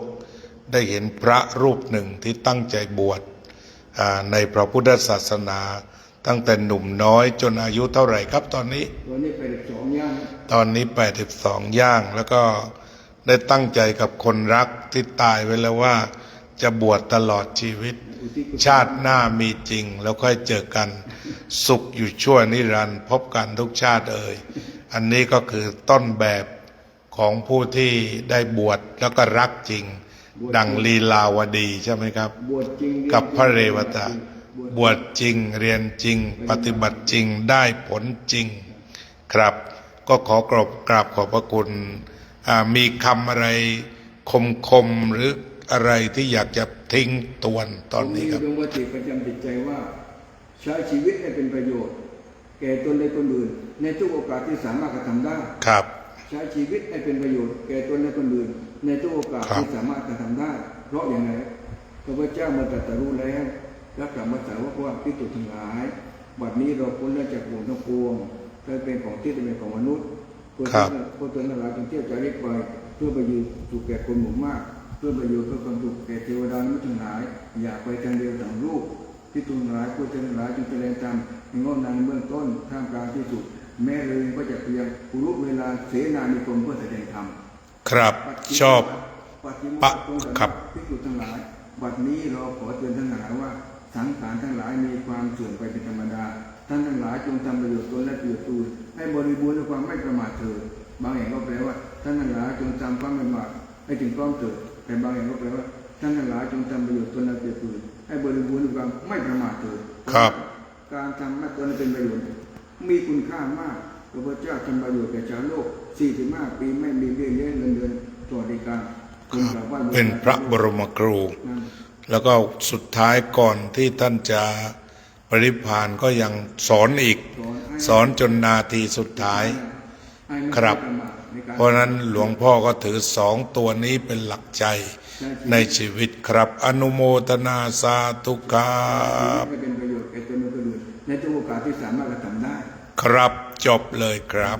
[SPEAKER 1] ได้เห็นพระรูปหนึ่งที่ตั้งใจบวชในพระพุทธศาสนาตั้งแต่หนุ่มน้อยจนอายุเท่าไหร่ครับตอนนี้
[SPEAKER 2] 82 ย่าง
[SPEAKER 1] ตอนนี้82 ย่างแล้วก็ได้ตั้งใจกับคนรักที่ตายไว้แล้วว่าจะบวชตลอดชีวิตชาติหน้ามีจริงแล้วค่อยเจอกันสุขอยู่ชั่วนิรันดร์พบกันทุกชาติอันนี้ก็คือต้นแบบของผู้ที่ได้บวชแล้วก็รักจริงดังลีลาวดีใช่ไหมครับกับพระเรวตะบวชจริงเรียนจริงปฏิบัติจริงได้ผลจริงครับก็ขอกราบขอบพระคุณมีคำอะไรคมหรืออะไรที่อยากจะทิ้งตวนตอนนี้ครับ
[SPEAKER 2] ดวงวัตถุประจำจิตใจว่าใช้ชีวิตให้เป็นประโยชน์แก่ตนและคนอื่นในทุกโอกาสที่สามารถกระทำได้
[SPEAKER 1] ครับ
[SPEAKER 2] ใช้ชีวิตให้เป็นประโยชน์แก่ตนและคนอื่นในทุกโอกาสที่สามารถกระทำได้เพราะอย่างไร พระพุทธเจ้าเมื่อตรัสรู้แล้วรักษามาสาวกว่าภิกษุทั้งหลายบัดนี้เราพ้นแล้วจากบ่วงทั้งปวงถ้าเป็นของที่จะเป็นของมนุษย์คนทั้งหลายจงเที่ยวจาริกไปเพื่อประโยชน์สุขแก่คนหมู่มากเพื่อประโยชน์เพื่อความสุขแก่เทวดามนุษย์ทั้งหลายอย่าไปทางเดียวทางรูปภิกษุทั้งหลายผู้ทั้งหลายจงแสดงธรรมในงอกนางเบื้องต้นท่ามกลางที่สุดแม้เลยก็จะเพียงอุรุเวลาเสนานิคมเพื่อแสดงธรรม
[SPEAKER 1] ครับชอบปะครับ
[SPEAKER 2] ภิกษุทั้งหลายบัดนี้เราขอเตือนทั้งหลายว่าสังขารทั้งหลายมีความเสื่อมไปเป็นธรรมดาท่านทั้งหลายจงทำประโยชน์ตนและประโยชน์ตนให้บริบูรณ์ด้วยความไม่ประมาทเถิดบางแห่งก็แปลว่าท่านทั้งหลายจงทำความไม่ประมาทให้ถึงพร้อมเถิดแต่บางแห่งก็แปลว่าท่านทั้งหลายจงทำประโยชน์ตนและประโยชน์ตนให้บริบูรณ์ด้วยความไม่ประมาทเถิด
[SPEAKER 1] ครับ
[SPEAKER 2] การทำให้ตนเป็นประโยชน์มีคุณค่ามากพระพุทธเจ้าทำประโยชน์แก่ชาวโลก45 ปีไม่มีเบี้ยเลี้ยงเงินเดือนสวัสดิการ
[SPEAKER 1] เป็นพระบรมครูแล้วก็สุดท้ายก่อนที่ท่านจะปรินิพพานก็ยังสอนอีกสอนจนนาทีสุดท้ายครับเพราะนั้นหลวงพ่อก็ถือ2 ตัวนี้เป็นหลักใจในชีวิตครับอนุโมทนาสาธุครับ
[SPEAKER 2] เป็นประโยชน์แก่ตนและผู้อื่นในทุกโอกาสที่สามารถกระทำได้
[SPEAKER 1] ครับจบเลยครับ